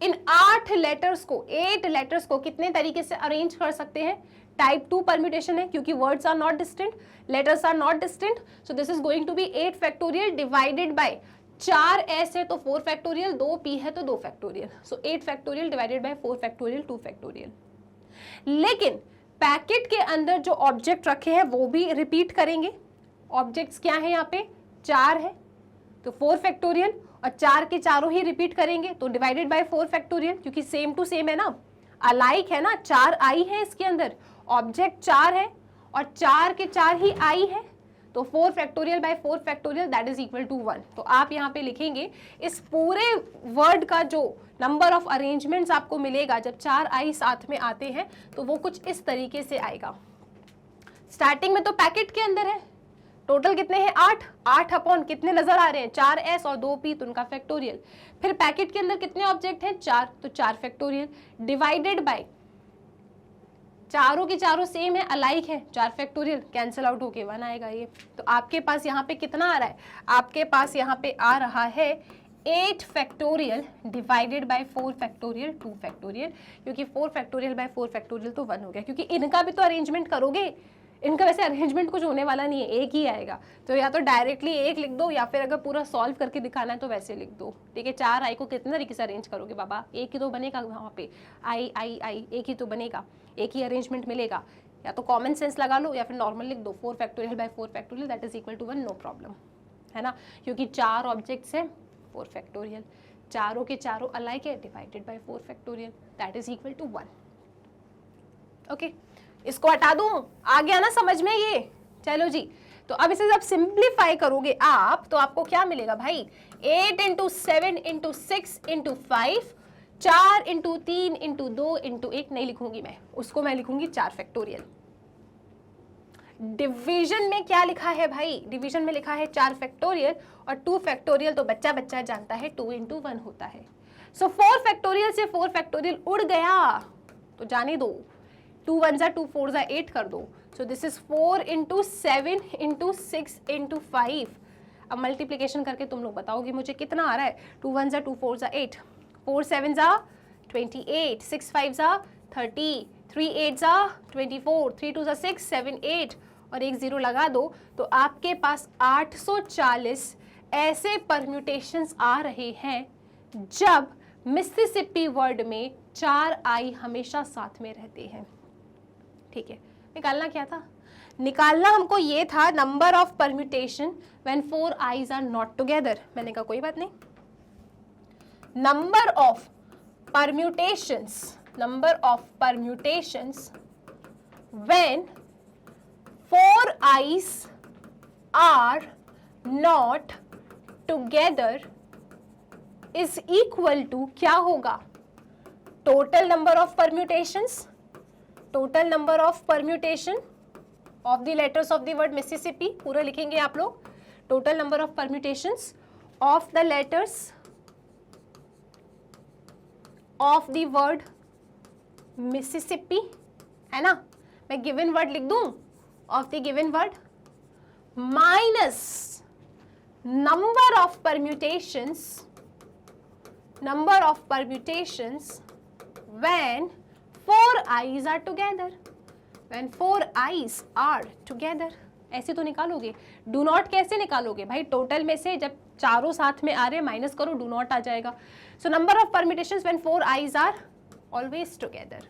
इन 8 लेटर्स को, 8 लेटर्स को कितने तरीके से अरेंज कर सकते हैं? टाइप 2 परम्यूटेशन है क्योंकि words are not distinct, letters are not distinct, so this is going to be 8 factorial divided by 4 S है तो 4 फैक्टोरियल, 2 P है तो 2 factorial. So 8 factorial divided by 4 factorial 2 factorial. लेकिन पैकेट के अंदर जो ऑब्जेक्ट रखे हैं वो भी रिपीट करेंगे। ऑब्जेक्ट्स क्या है? यहाँ पे 4 है तो 4 फैक्टोरियल, और 4 के चारों ही रिपीट करेंगे तो डिवाइडेड बाय 4 फैक्टोरियल, क्योंकि सेम टू सेम है ना, अलाइक है ना। 4 I है इसके अंदर, ऑब्जेक्ट 4 है और 4 के 4 ही I है, तो 4 factorial by 4 factorial that is equal to 1। तो आप यहाँ पे लिखेंगे इस पूरे वर्ड का जो नंबर ऑफ अरेंजमेंट्स आपको मिलेगा जब 4 I साथ में आते हैं तो वो कुछ इस तरीके से आएगा। स्टार्टिंग में तो पैकेट के अंदर है, टोटल कितने हैं? 8। 8 अपॉन कितने नजर आ रहे हैं? 4 S और 2 P, तो उनका फैक्टोरियल। फिर पैकेट के अंदर कितने ऑब्जेक्ट हैं? 4, तो 4 फैक्टोरियल डिवाइडेड बाय, चारों के चारों सेम है, अलाइक है, 4 फैक्टोरियल, कैंसिल आउट होके 1 आएगा ये। तो आपके पास यहाँ पे कितना आ रहा है? आपके पास यहाँ पे आ रहा है 8 factorial divided by 4 factorial 2 factorial, क्योंकि 4 फैक्टोरियल बाय 4 फैक्टोरियल तो 1 हो गया, क्योंकि इनका भी तो अरेंजमेंट करोगे। इनका वैसे अरेंजमेंट कुछ होने वाला नहीं है, एक ही आएगा, तो या तो डायरेक्टली 1 लिख दो या फिर अगर पूरा सॉल्व करके दिखाना है तो वैसे लिख दो, ठीक है। 4 I को कितने तरीके से अरेंज करोगे बाबा? एक ही तो बनेगा वहाँ पे, I एक ही तो बनेगा, एक ही अरेंजमेंट मिलेगा। या तो कॉमन सेंस लगा लो या फिर नॉर्मल लिख दो, 4 factorial by 4 factorial that is equal to 1, no problem, है ना, क्योंकि 4 ऑब्जेक्ट्स हैं, 4 फैक्टोरियल, चारों के चारों अलाइक है, divided by 4 factorial that is equal to 1। Okay, इसको हटा दूं? आ गया ना समझ में ये? चलो जी, तो अब इसे जब सिंप्लीफाई करोगे आप तो आपको क्या मिलेगा भाई? 8 × 7 × 6 × 5, 4 × 3 × 2 × 1 नहीं लिखूंगी मैं, उसको मैं लिखूंगी 4 फैक्टोरियल। डिवीजन में क्या लिखा है भाई? डिवीजन में लिखा है 4 फैक्टोरियल, और 2 फैक्टोरियल तो बच्चा बच्चा जानता है 2 × 1 होता है। सो 4 फैक्टोरियल से 4 फैक्टोरियल उड़ गया तो जाने दो, 2 1 2 4 8 कर दो। सो दिस इज 4 × 7 × 6 × 5। अब मल्टीप्लीकेशन करके तुम लोग बताओगे मुझे कितना आ रहा है? 2 1 2 4 8, 4 7 28, 6 5 30, 3 8 24, 3 2 6 7 8 और एक 0 लगा दो, तो आपके पास 840 ऐसे परम्यूटेशंस आ रहे हैं जब मिसिसिपी वर्ड में 4 I हमेशा साथ में रहते हैं, ठीक है। निकालना क्या था? निकालना हमको ये था number of permutation when 4 I's are not together. मैंने कहा कोई बात नहीं, number of permutations when 4 I's are not together is equal to क्या होगा? Total number of permutations, total number of permutation of the letters of the word Mississippi, पूरा लिखेंगे आप लोग, total number of permutations of the letters of the word Mississippi, है ना। मैं given word लिख दूं, of the given word minus number of permutations when 4 I's are together, when 4 I's are together, ऐसे तो निकालोगे। डू नॉट कैसे निकालोगे भाई, टोटल में से जब चारों साथ में आ रहे माइनस करो, डू नॉट आ जाएगा। So number of permutations when 4 i's are always together,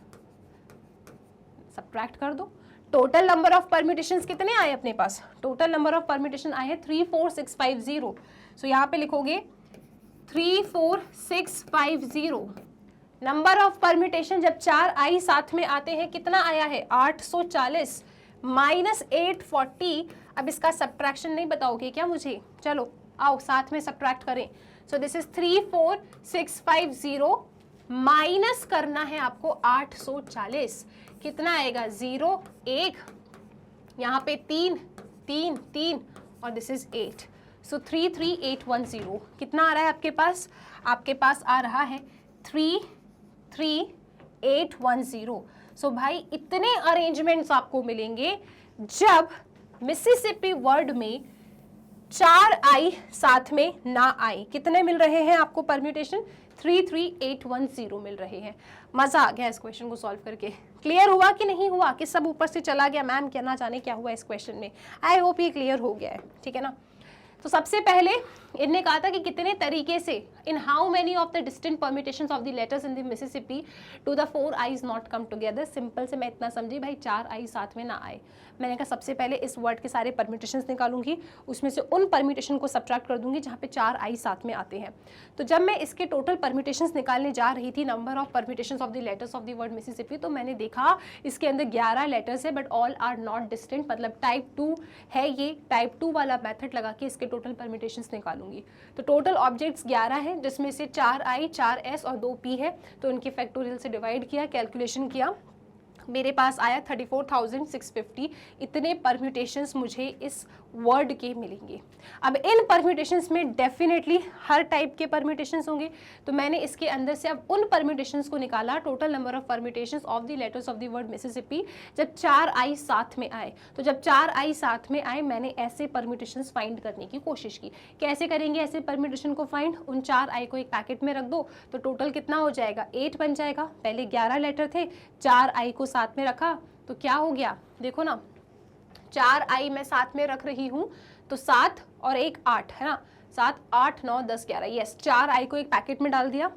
subtract कर दो। टोटल नंबर ऑफ परम्यूटेशंस कितने आए अपने पास, टोटल नंबर ऑफ परम्यूटेशन आए हैं 34650। सो यहाँ पे लिखोगे 34650। नंबर ऑफ परम्यूटेशन जब 4 i साथ में आते हैं कितना आया है 840 माइनस 840। अब इसका सब्ट्रैक्शन नहीं बताओगे क्या मुझे, चलो आओ साथ में सब्ट्रैक्ट करें। सो दिस इज 34650 माइनस करना है आपको 840, कितना आएगा 0 1, यहाँ पे 3 3 3 और दिस इज 8। सो 33810 कितना आ रहा है आपके पास, आपके पास आ रहा है 33810। सो भाई इतने अरेंजमेंट्स आपको मिलेंगे जब मिसिसिपी वर्ड में 4 i साथ में ना आए। कितने मिल रहे हैं आपको परम्यूटेशन, 33810 मिल रहे हैं। मजा आ गया इस क्वेश्चन को सॉल्व करके, क्लियर हुआ कि नहीं हुआ, कि सब ऊपर से चला गया, मैम क्या ना जाने क्या हुआ इस क्वेश्चन में। आई होप ये क्लियर हो गया है, ठीक है ना। तो सबसे पहले इनने कहा था कि कितने तरीके से, इन how many of the distinct permutations of the letters in the Mississippi two the 4 i's not come together. Simple से मैं इतना समझी भाई 4 i साथ में ना आए। मैंने कहा सबसे पहले इस वर्ड के सारे परम्यूटेशंस निकालूंगी, उसमें से उन परम्यूटेशन को सब्ट्रैक्ट कर दूंगी जहाँ पे 4 i साथ में आते हैं। तो जब मैं इसके टोटल परम्यूटेशंस निकालने जा रही थी, number of permutations of the letters of the word Mississippi, तो मैंने देखा इसके अंदर 11 लेटर्स है but all are not distinct, मतलब टाइप 2 है ये। टाइप 2 वाला मेथड लगा के इसके टोटल परम्यूटेशंस निकालूंगी। तो टोटल ऑब्जेक्ट्स 11 हैं जिसमें से 4 i 4 s और 2 p है, तो इनके फैक्टोरियल से डिवाइड किया, कैलकुलेशन किया, मेरे पास आया 34,650। इतने परम्यूटेशंस मुझे इस वर्ड के मिलेंगे। अब इन परम्यूटेशंस में डेफिनेटली हर टाइप के परम्यूटेशंस होंगे, तो मैंने इसके अंदर से अब उन परम्यूटेशंस को निकाला, total number of permutations of the letters of the word Mississippi जब 4 i साथ में आए। तो जब 4 i साथ में आए मैंने ऐसे परम्यूटेशंस फाइंड करने की कोशिश की। कैसे करेंगे ऐसे परम्यूटेशन को फाइंड, उन 4 i को एक पैकेट में रख दो तो टोटल कितना हो जाएगा 8 बन जाएगा। पहले 11 लेटर थे, 4 i को साथ में रखा तो क्या हो गया, देखो ना 4 i मैं साथ में रख रही हूं तो 7 और 1 8 है ना, 7 8 9 10 11, यस 4 i को एक पैकेट में डाल दिया,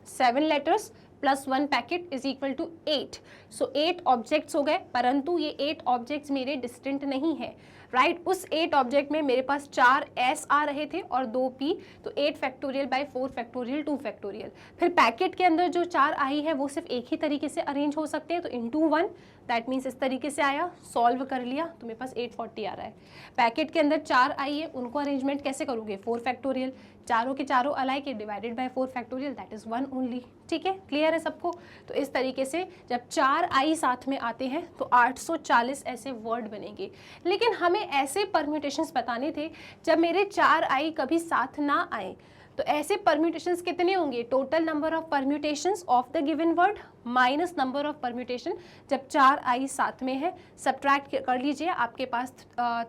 7 letters plus 1 packet is equal to 8। So 8 objects हो गए, परंतु ये 8 ऑब्जेक्ट्स मेरे डिस्टिंक्ट नहीं है, राइट। उस 8 ऑब्जेक्ट में मेरे पास 4 s आ रहे थे और 2 p, तो 8 फैक्टोरियल बाय 4 फैक्टोरियल 2 फैक्टोरियल। फिर पैकेट के अंदर जो 4 i है वो सिर्फ एक ही तरीके से अरेंज हो सकते हैं, तो इनटू 1, दैट मीन्स इस तरीके से आया, सॉल्व कर लिया तो मेरे पास 840 आ रहा है। पैकेट के अंदर 4 i है, उनको अरेंजमेंट कैसे करोगे 4 फैक्टोरियल, चारों के चारों अलाइक है, divided by 4 factorial, that is 1 only. ठीक है, क्लियर है सबको। तो इस तरीके से जब 4 i साथ में आते हैं तो 840 ऐसे वर्ड बनेंगे। लेकिन हमें ऐसे परम्यूटेशंस बताने थे जब मेरे 4 i कभी साथ ना आए, तो ऐसे परम्यूटेशंस कितने होंगे, total number of permutations of the given word minus number of permutation जब 4 i साथ में है, सब्ट्रैक्ट कर लीजिए, आपके पास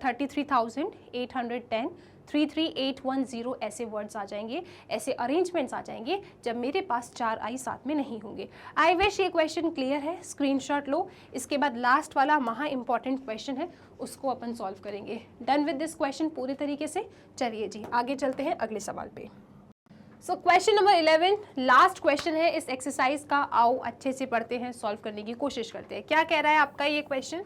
33,810 33810 ऐसे वर्ड्स आ जाएंगे, ऐसे अरेंजमेंट्स आ जाएंगे जब मेरे पास 4 i साथ में नहीं होंगे। आई विश ये क्वेश्चन क्लियर है, स्क्रीनशॉट लो। इसके बाद लास्ट वाला महा इंपॉर्टेंट क्वेश्चन है, उसको अपन सॉल्व करेंगे। डन विद दिस क्वेश्चन पूरी तरीके से। चलिए जी आगे चलते हैं अगले सवाल पे। So question number 11 last question है इस एक्सरसाइज का, आओ अच्छे से पढ़ते हैं, सॉल्व करने की कोशिश करते हैं। क्या कह रहा है आपका ये question,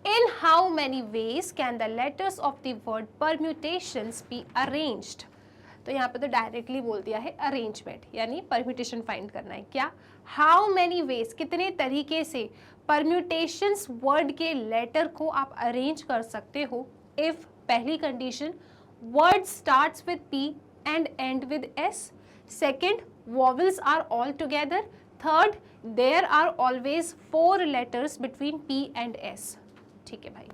In how many ways can the letters of the word permutations be arranged? तो यहाँ पे तो डायरेक्टली बोल दिया है अरेंजमेंट, यानी परम्यूटेशन फाइंड करना है। क्या, हाउ मैनी वेज, कितने तरीके से परम्यूटेशंस वर्ड के लेटर को आप अरेंज कर सकते हो। इफ पहली condition word starts with P and end with S, second vowels are all together, third there are always 4 letters between P and S। ठीक है भाई,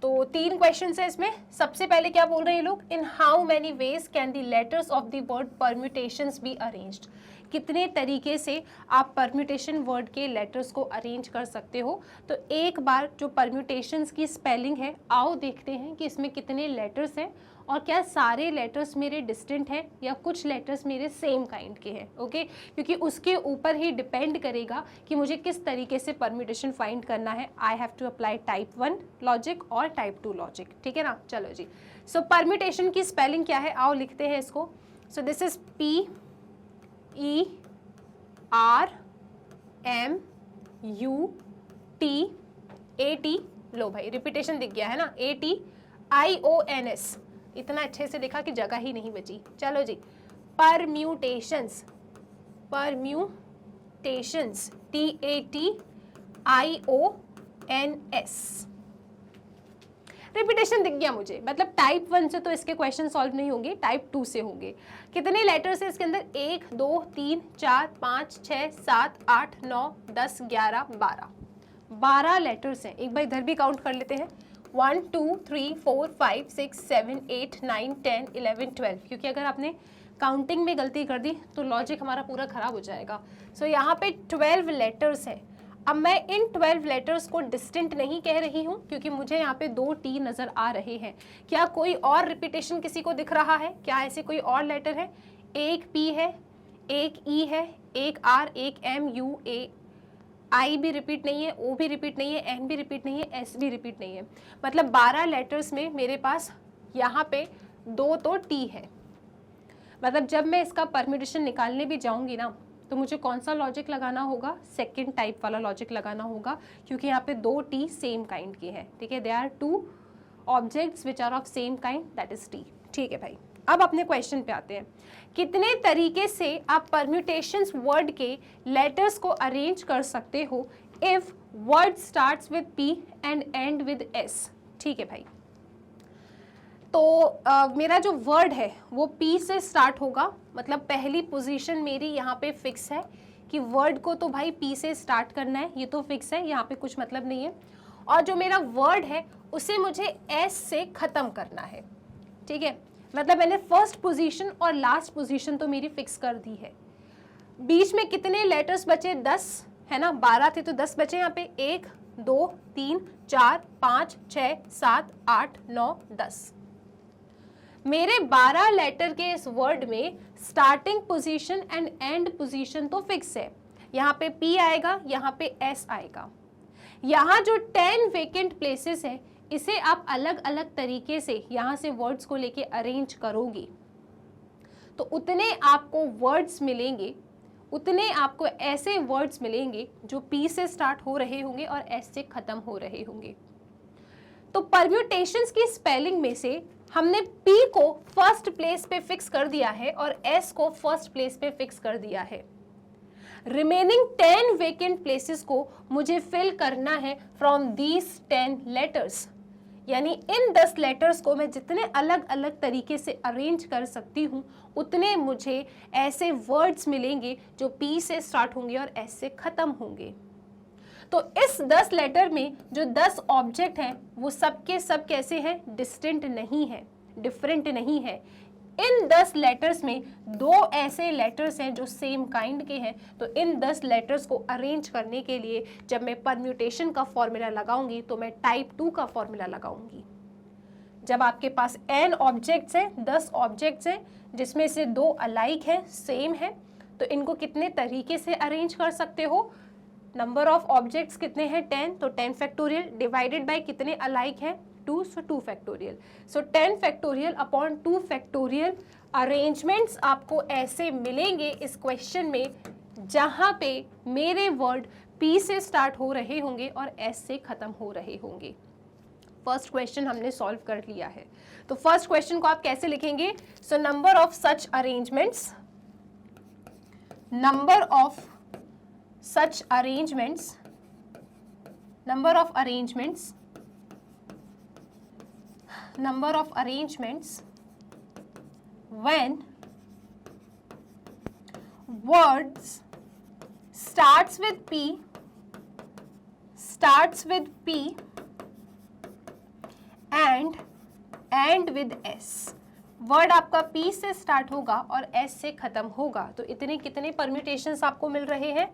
तो 3 क्वेश्चन है इसमें। सबसे पहले क्या बोल रहे हैं लोग, इन how many ways can the letters of the word permutations be arranged, कितने तरीके से आप परम्यूटेशन वर्ड के लेटर्स को अरेंज कर सकते हो। तो एक बार जो परम्यूटेशंस की स्पेलिंग है, आओ देखते हैं कि इसमें कितने लेटर्स हैं और क्या सारे लेटर्स मेरे डिस्टेंट हैं या कुछ लेटर्स मेरे सेम काइंड के हैं। ओके, क्योंकि उसके ऊपर ही डिपेंड करेगा कि मुझे किस तरीके से परम्यूटेशन फाइंड करना है। I have to apply type 1 logic और टाइप 2 लॉजिक, ठीक है ना। चलो जी, सो परम्यूटेशन की स्पेलिंग क्या है, आओ लिखते हैं इसको। सो दिस इज PERMUTAT। लो भाई, रिपीटेशन दिख गया है ना, ATIONS। इतना अच्छे से लिखा कि जगह ही नहीं बची। चलो जी, परम्यूटेशंस, परम्यूटेशंस, TATIONS। रिपीटेशन दिख गया मुझे, मतलब टाइप 1 से तो इसके क्वेश्चन सॉल्व नहीं होंगे, टाइप 2 से होंगे। कितने लेटर्स है इसके अंदर, 1 2 3 4 5 6 7 8 9 10 11 12 लेटर्स हैं। एक बार इधर भी काउंट कर लेते हैं, 1 2 3 4 5 6 7 8 9 10 11 12, क्योंकि अगर आपने काउंटिंग में गलती कर दी तो लॉजिक हमारा पूरा खराब हो जाएगा। सो यहाँ पे 12 लेटर्स है। अब मैं इन 12 लेटर्स को डिस्टिंक्ट नहीं कह रही हूँ क्योंकि मुझे यहाँ पे 2 T नज़र आ रहे हैं। क्या कोई और रिपीटेशन किसी को दिख रहा है, क्या ऐसे कोई और लेटर है? एक P है, एक E है, एक R, एक M, U, A, I भी रिपीट नहीं है, O भी रिपीट नहीं है, N भी रिपीट नहीं है, S भी रिपीट नहीं है। मतलब 12 लेटर्स में मेरे पास यहाँ पे 2 तो T है। मतलब जब मैं इसका परम्यूटेशन निकालने भी जाऊँगी ना तो मुझे कौन सा लॉजिक लगाना होगा, सेकंड टाइप वाला लॉजिक लगाना होगा, क्योंकि यहाँ पे 2 T सेम काइंड की है। ठीक है, they are 2 objects which are of same kind, that is T। ठीक है भाई, अब अपने क्वेश्चन पे आते हैं। कितने तरीके से आप परम्यूटेशंस वर्ड के लेटर्स को अरेंज कर सकते हो if word starts with P and and with S। ठीक है भाई, तो मेरा जो वर्ड है वो P से स्टार्ट होगा, मतलब पहली पोजीशन मेरी यहाँ पे फिक्स है कि वर्ड को तो भाई P से स्टार्ट करना है, ये तो फिक्स है, यहाँ पे कुछ मतलब नहीं है। और जो मेरा वर्ड है उसे मुझे S से ख़त्म करना है। ठीक है, मतलब मैंने फर्स्ट पोजीशन और लास्ट पोजीशन तो मेरी फिक्स कर दी है। बीच में कितने लेटर्स बचे, 10 है ना, 12 थे तो 10 बचे यहाँ पे, 1 2 3 4 5 6 7 8 9 10। मेरे 12 लेटर के इस वर्ड में starting position and and position तो फिक्स है। यहाँ पे P आएगा, यहाँ पे S आएगा। यहाँ जो 10 वेकेंट प्लेसेस है इसे आप अलग अलग तरीके से यहाँ से वर्ड्स को लेके अरेंज करोगे तो उतने आपको वर्ड्स मिलेंगे, उतने आपको ऐसे वर्ड्स मिलेंगे जो P से स्टार्ट हो रहे होंगे और S से खत्म हो रहे होंगे। तो परम्यूटेशंस की स्पेलिंग में से हमने P को फर्स्ट प्लेस पे फिक्स कर दिया है और S को फर्स्ट प्लेस पे फिक्स कर दिया है। रिमेनिंग 10 वेकेंट प्लेसेस को मुझे फिल करना है फ्रॉम दीज 10 लेटर्स, यानी इन 10 लेटर्स को मैं जितने अलग अलग तरीके से अरेंज कर सकती हूँ उतने मुझे ऐसे वर्ड्स मिलेंगे जो P से स्टार्ट होंगे और S से खत्म होंगे। तो इस 10 लेटर में जो 10 ऑब्जेक्ट हैं वो सब के सब कैसे हैं, डिस्टिंक्ट नहीं है, डिफरेंट नहीं है। इन 10 लेटर्स में 2 ऐसे लेटर्स हैं जो सेम काइंड के हैं। तो इन 10 लेटर्स को अरेंज करने के लिए जब मैं परम्यूटेशन का फॉर्मूला लगाऊंगी तो मैं टाइप 2 का फॉर्मूला लगाऊंगी। जब आपके पास n ऑब्जेक्ट्स हैं, 10 ऑब्जेक्ट्स हैं जिसमें से 2 अलाइक हैं, सेम है, तो इनको कितने तरीके से अरेंज कर सकते हो। नंबर ऑफ ऑब्जेक्ट्स कितने हैं, 10, तो 10 फैक्टोरियल डिवाइडेड बाय कितने अलाइक हैं, 2, सो 2 फैक्टोरियल। सो 10 फैक्टोरियल अपॉन 2 फैक्टोरियल अरेंजमेंट्स आपको ऐसे मिलेंगे इस क्वेश्चन में जहां पे मेरे वर्ड P से स्टार्ट हो रहे होंगे और S से खत्म हो रहे होंगे। फर्स्ट क्वेश्चन हमने सॉल्व कर लिया है। तो फर्स्ट क्वेश्चन को आप कैसे लिखेंगे, सो number of such arrangements, number of such arrangements, number of arrangements when words starts with P and with S, word आपका P से स्टार्ट होगा और S से खत्म होगा, तो इतने कितने परम्यूटेशंस आपको मिल रहे हैं?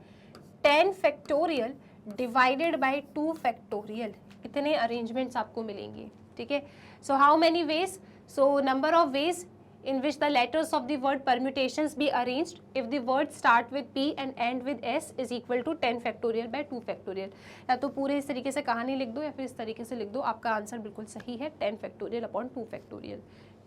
10 फैक्टोरियल डिवाइडेड बाय 2 फैक्टोरियल, इतने अरेंजमेंट्स आपको मिलेंगे, ठीक है। So how many veg? So number of veg in which the letters of the word permutations be arranged if the word start with P and end with S is equal to 10 factorial by 2 factorial। या तो पूरे इस तरीके से कहानी लिख दो या फिर इस तरीके से लिख दो, आपका आंसर बिल्कुल सही है, 10 फैक्टोरियल अपॉन 2 फैक्टोरियल,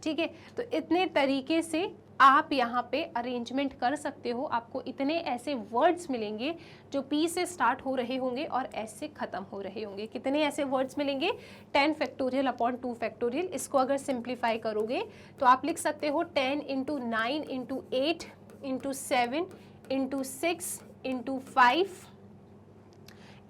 ठीक है। तो इतने तरीके से आप यहाँ पे अरेंजमेंट कर सकते हो, आपको इतने ऐसे वर्ड्स मिलेंगे जो P से स्टार्ट हो रहे होंगे और S से ख़त्म हो रहे होंगे। कितने ऐसे वर्ड्स मिलेंगे? 10 फैक्टोरियल अपॉन 2 फैक्टोरियल। इसको अगर सिंप्लीफाई करोगे तो आप लिख सकते हो 10 into 9 into 8 into 7 into 6 into 5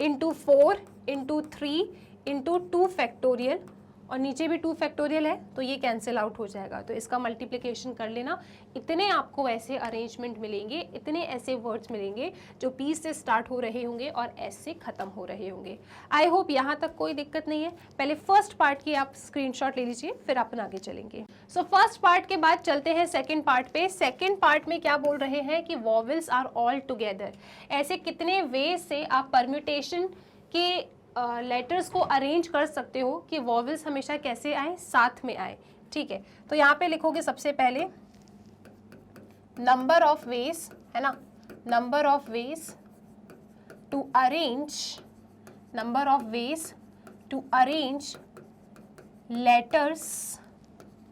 into 4 into 3 into 2 factorial, और नीचे भी 2 फैक्टोरियल है तो ये कैंसिल आउट हो जाएगा, तो इसका मल्टीप्लिकेशन कर लेना। इतने आपको ऐसे अरेंजमेंट मिलेंगे, इतने ऐसे वर्ड्स मिलेंगे जो P से स्टार्ट हो रहे होंगे और S से ख़त्म हो रहे होंगे। आई होप यहाँ तक कोई दिक्कत नहीं है। पहले फर्स्ट पार्ट की आप स्क्रीनशॉट ले लीजिए, फिर अपन आगे चलेंगे। सो फर्स्ट पार्ट के बाद चलते हैं सेकेंड पार्ट पे। सेकेंड पार्ट में क्या बोल रहे हैं कि वॉवेल्स आर ऑल टुगेदर। ऐसे कितने वे से आप परम्यूटेशन के लेटर्स को अरेंज कर सकते हो कि वॉवेल्स हमेशा कैसे आए? साथ में आए, ठीक है। तो यहाँ पे लिखोगे सबसे पहले नंबर ऑफ वेज, है ना, number of ways to arrange, number of ways to arrange letters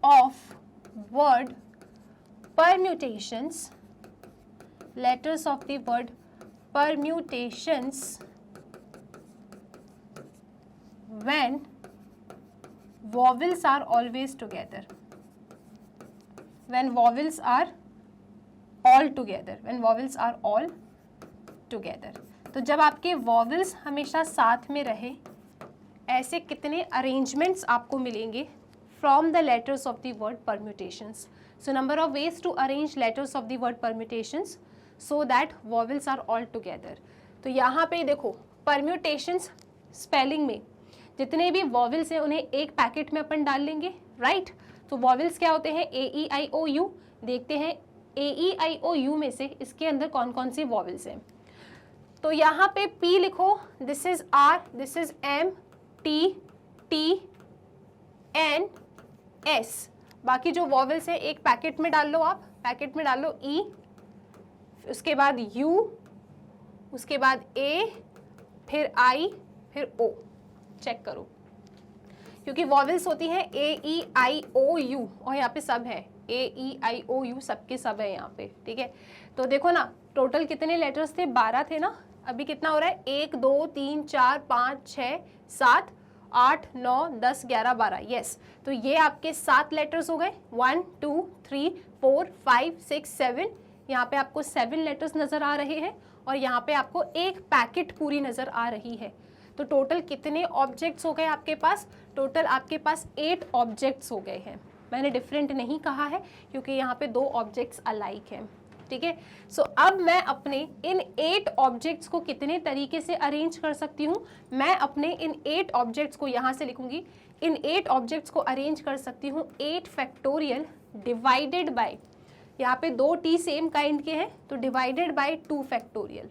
of word permutations, letters of the word permutations when vowels are always together, when vowels are all together, when vowels are all together। तो जब आपके vowels हमेशा साथ में रहे, ऐसे कितने arrangements आपको मिलेंगे from the letters of the word permutations। So number of ways to arrange letters of the word permutations so that vowels are all together। तो यहाँ पे देखो permutations स्पेलिंग में जितने भी वॉवेल्स हैं उन्हें एक पैकेट में अपन डाल लेंगे, राइट। तो वॉवेल्स क्या होते हैं? AEIOU। देखते हैं AEIOU में से इसके अंदर कौन कौन सी वॉवेल्स हैं। तो यहाँ पे P लिखो, this is R, this is M, T, T, N, S। बाकी जो वॉवेल्स हैं एक पैकेट में डाल लो, आप पैकेट में डाल लो E, उसके बाद U, उसके बाद A, फिर I, फिर O। चेक करो, क्योंकि वॉवेल्स होती हैं AEIOU और यहाँ पे सब है AEIOU, सबके सब है यहाँ पे, ठीक है। तो देखो ना, टोटल कितने लेटर्स थे? 12 थे ना। अभी कितना हो रहा है? 1 2 3 4 5 6 7 8 9 10 11 12, यस। तो ये आपके 7 लेटर्स हो गए, 1 2 3 4 5 6 7। यहाँ पे आपको 7 लेटर्स नजर आ रहे हैं और यहाँ पे आपको एक पैकेट पूरी नजर आ रही है। तो टोटल कितने ऑब्जेक्ट्स हो गए आपके पास? टोटल आपके पास 8 ऑब्जेक्ट्स हो गए हैं। मैंने डिफरेंट नहीं कहा है क्योंकि यहाँ पे 2 ऑब्जेक्ट्स अलाइक हैं, ठीक है। सो अब मैं अपने इन 8 ऑब्जेक्ट्स को कितने तरीके से अरेंज कर सकती हूँ? मैं अपने इन 8 ऑब्जेक्ट्स को यहाँ से लिखूंगी, इन 8 ऑब्जेक्ट्स को अरेंज कर सकती हूँ 8 फैक्टोरियल डिवाइडेड बाय, यहाँ पे 2 टी सेम काइंड के हैं तो डिवाइडेड बाय 2 फैक्टोरियल,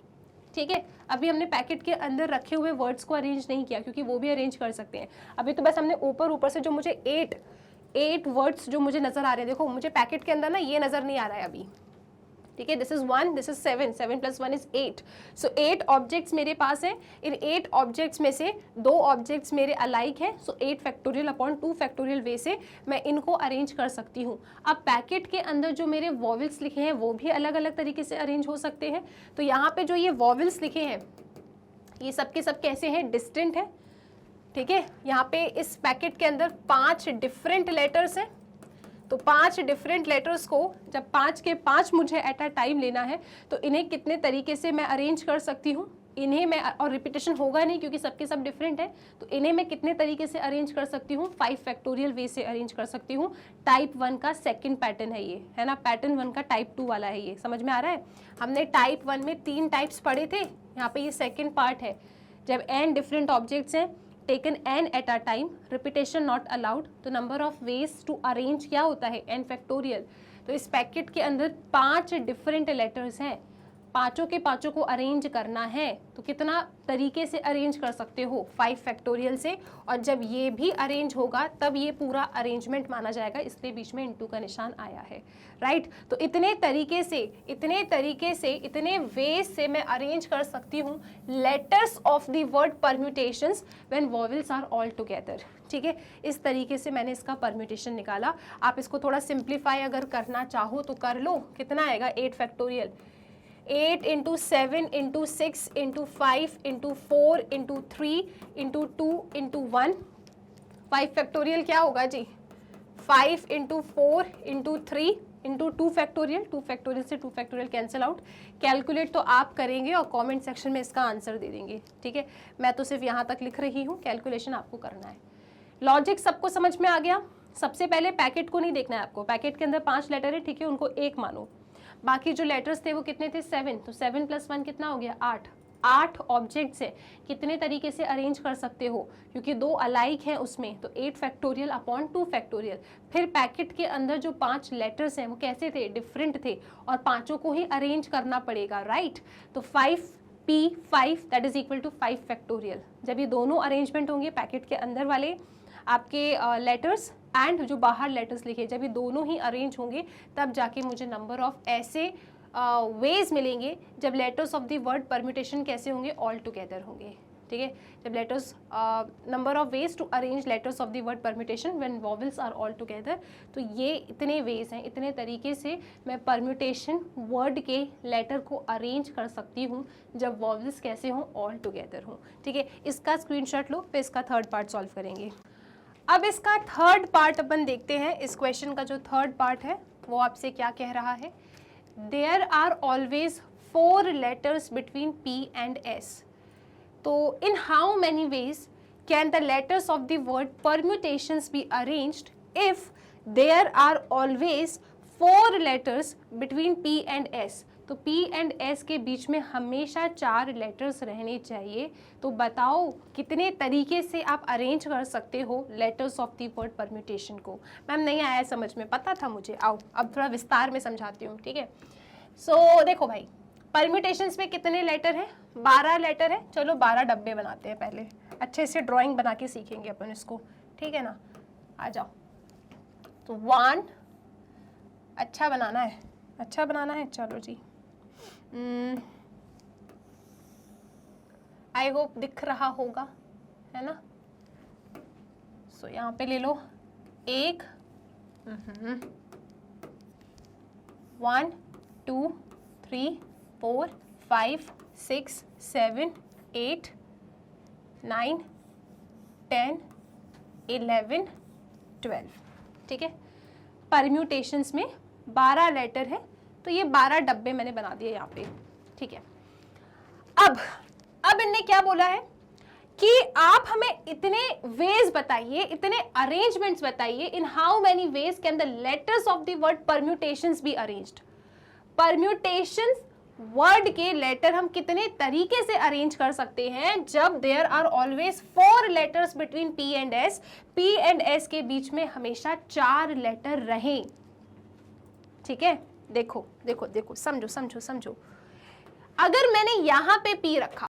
ठीक है। अभी हमने पैकेट के अंदर रखे हुए वर्ड्स को अरेंज नहीं किया क्योंकि वो भी अरेंज कर सकते हैं। अभी तो बस हमने ऊपर से जो मुझे 8 वर्ड्स जो मुझे नजर आ रहे हैं, देखो मुझे पैकेट के अंदर ना ये नजर नहीं आ रहा है अभी, ठीक है। This is 1, this is 7, 7 + 1 is 8। So 8 objects मेरे पास हैं। इन 8 ऑब्जेक्ट्स में से 2 ऑब्जेक्ट्स मेरे अलाइक हैं, सो 8 फैक्टोरियल अपॉन 2 फैक्टोरियल वे से मैं इनको अरेंज कर सकती हूँ। अब पैकेट के अंदर जो मेरे वॉवेल्स लिखे हैं वो भी अलग अलग तरीके से अरेंज हो सकते हैं। तो यहाँ पे जो ये वॉवेल्स लिखे हैं ये सब के सब कैसे हैं? डिस्टिंक्ट है, ठीक है। यहाँ पे इस पैकेट के अंदर 5 डिफरेंट लेटर्स हैं, तो 5 डिफरेंट लेटर्स को जब 5 के 5 मुझे एट अ टाइम लेना है तो इन्हें कितने तरीके से मैं अरेंज कर सकती हूँ? इन्हें मैं, और रिपीटेशन होगा नहीं क्योंकि सबके सब डिफरेंट है, तो इन्हें मैं कितने तरीके से अरेंज कर सकती हूँ? 5 फैक्टोरियल वे से अरेंज कर सकती हूँ। टाइप 1 का सेकंड पैटर्न है ये, है ना। पैटर्न 1 का टाइप 2 वाला है ये, समझ में आ रहा है? हमने टाइप 1 में 3 टाइप्स पढ़े थे, यहाँ पे ये सेकेंड पार्ट है। जब n डिफरेंट ऑब्जेक्ट्स हैं, taken n at a time, repetition not allowed, तो number of ways to arrange क्या होता है n फैक्टोरियल। तो इस पैकेट के अंदर 5 डिफरेंट लेटर्स हैं, पांचों के पांचों को अरेंज करना है तो कितना तरीके से अरेंज कर सकते हो 5 फैक्टोरियल से, और जब ये भी अरेंज होगा तब ये पूरा अरेंजमेंट माना जाएगा, इसलिए बीच में इनटू का निशान आया है, राइट। तो इतने तरीके से इतने वेज से मैं अरेंज कर सकती हूँ letters of the word permutations when vowels are all together, ठीक है। इस तरीके से मैंने इसका परम्यूटेशन निकाला। आप इसको थोड़ा सिंप्लीफाई अगर करना चाहो तो कर लो, कितना आएगा 8 factorial, 8 into 7 into 6 into 5 into 4 into 3 into 2 into 1, 5 factorial क्या होगा जी, 5 into 4 into 3 into 2 factorial, 2 factorial से 2 फैक्टोरियल कैंसिल आउट। कैलकुलेट तो आप करेंगे और कमेंट सेक्शन में इसका आंसर दे देंगे, ठीक है। मैं तो सिर्फ यहाँ तक लिख रही हूँ, कैलकुलेशन आपको करना है। लॉजिक सबको समझ में आ गया। सबसे पहले पैकेट को नहीं देखना है आपको, पैकेट के अंदर 5 लेटर है, ठीक है, उनको 1 मानो, बाकी जो लेटर्स थे वो कितने थे 7, तो 7 + 1 कितना हो गया 8 ऑब्जेक्ट्स है, कितने तरीके से अरेंज कर सकते हो, क्योंकि 2 अलाइक हैं उसमें, तो 8 फैक्टोरियल अपॉन 2 फैक्टोरियल। फिर पैकेट के अंदर जो 5 लेटर्स हैं वो कैसे थे, डिफरेंट थे, और पांचों को ही अरेंज करना पड़ेगा, राइट। तो 5p5 that is equal to 5 factorial. जब ये दोनों अरेंजमेंट होंगे, पैकेट के अंदर वाले आपके लेटर्स एंड जो बाहर लेटर्स लिखे, जब ये दोनों ही अरेंज होंगे तब जाके मुझे नंबर ऑफ ऐसे वेज मिलेंगे जब letters of the word permutation कैसे होंगे, ऑल टुगेदर होंगे, ठीक है। जब letters number of ways to arrange letters of the word permutation when vowels are all together, तो ये इतने वेज हैं, इतने तरीके से मैं परम्यूटेशन वर्ड के लेटर को अरेंज कर सकती हूँ जब वॉवेल्स कैसे हों, ऑल टुगेदर हों, ठीक है। इसका स्क्रीनशॉट लो, फिर इसका थर्ड पार्ट सॉल्व करेंगे। अब इसका थर्ड पार्ट अपन देखते हैं। इस क्वेश्चन का जो थर्ड पार्ट है वो आपसे क्या कह रहा है, there are always 4 letters between P and S, तो in how many ways can the letters of the word permutations be arranged if there are always 4 letters between P and S। तो P and S के बीच में हमेशा 4 letters रहने चाहिए, तो बताओ कितने तरीके से आप अरेंज कर सकते हो letters of the word permutation को। मैम नहीं आया समझ में, पता था मुझे, आओ अब थोड़ा विस्तार में समझाती हूँ, ठीक है। सो देखो भाई, परम्यूटेशंस में कितने लेटर हैं, 12 लेटर है। चलो 12 डब्बे बनाते हैं, पहले अच्छे से ड्राइंग बना के सीखेंगे अपन इसको, ठीक है ना। आ जाओ, तो 1 अच्छा बनाना है, चलो जी। आई होप दिख रहा होगा, है ना। सो यहाँ पे ले लो 1, 1 2 3 4 5 6 7 8 9 10 11 12, ठीक है। परम्यूटेशंस में 12 लेटर है, तो ये 12 डब्बे मैंने बना दिए यहाँ पे, ठीक है। अब इनने क्या बोला है कि आप हमें इतने वेज बताइए, इतने अरेंजमेंट्स बताइए, in how many ways can the letters of the word permutations be arranged. Permutations word के लेटर हम कितने तरीके से अरेंज कर सकते हैं जब there are always 4 letters between P and S, P and S के बीच में हमेशा 4 लेटर रहें, ठीक है। देखो देखो देखो, समझो। अगर मैंने यहां पे P रखा,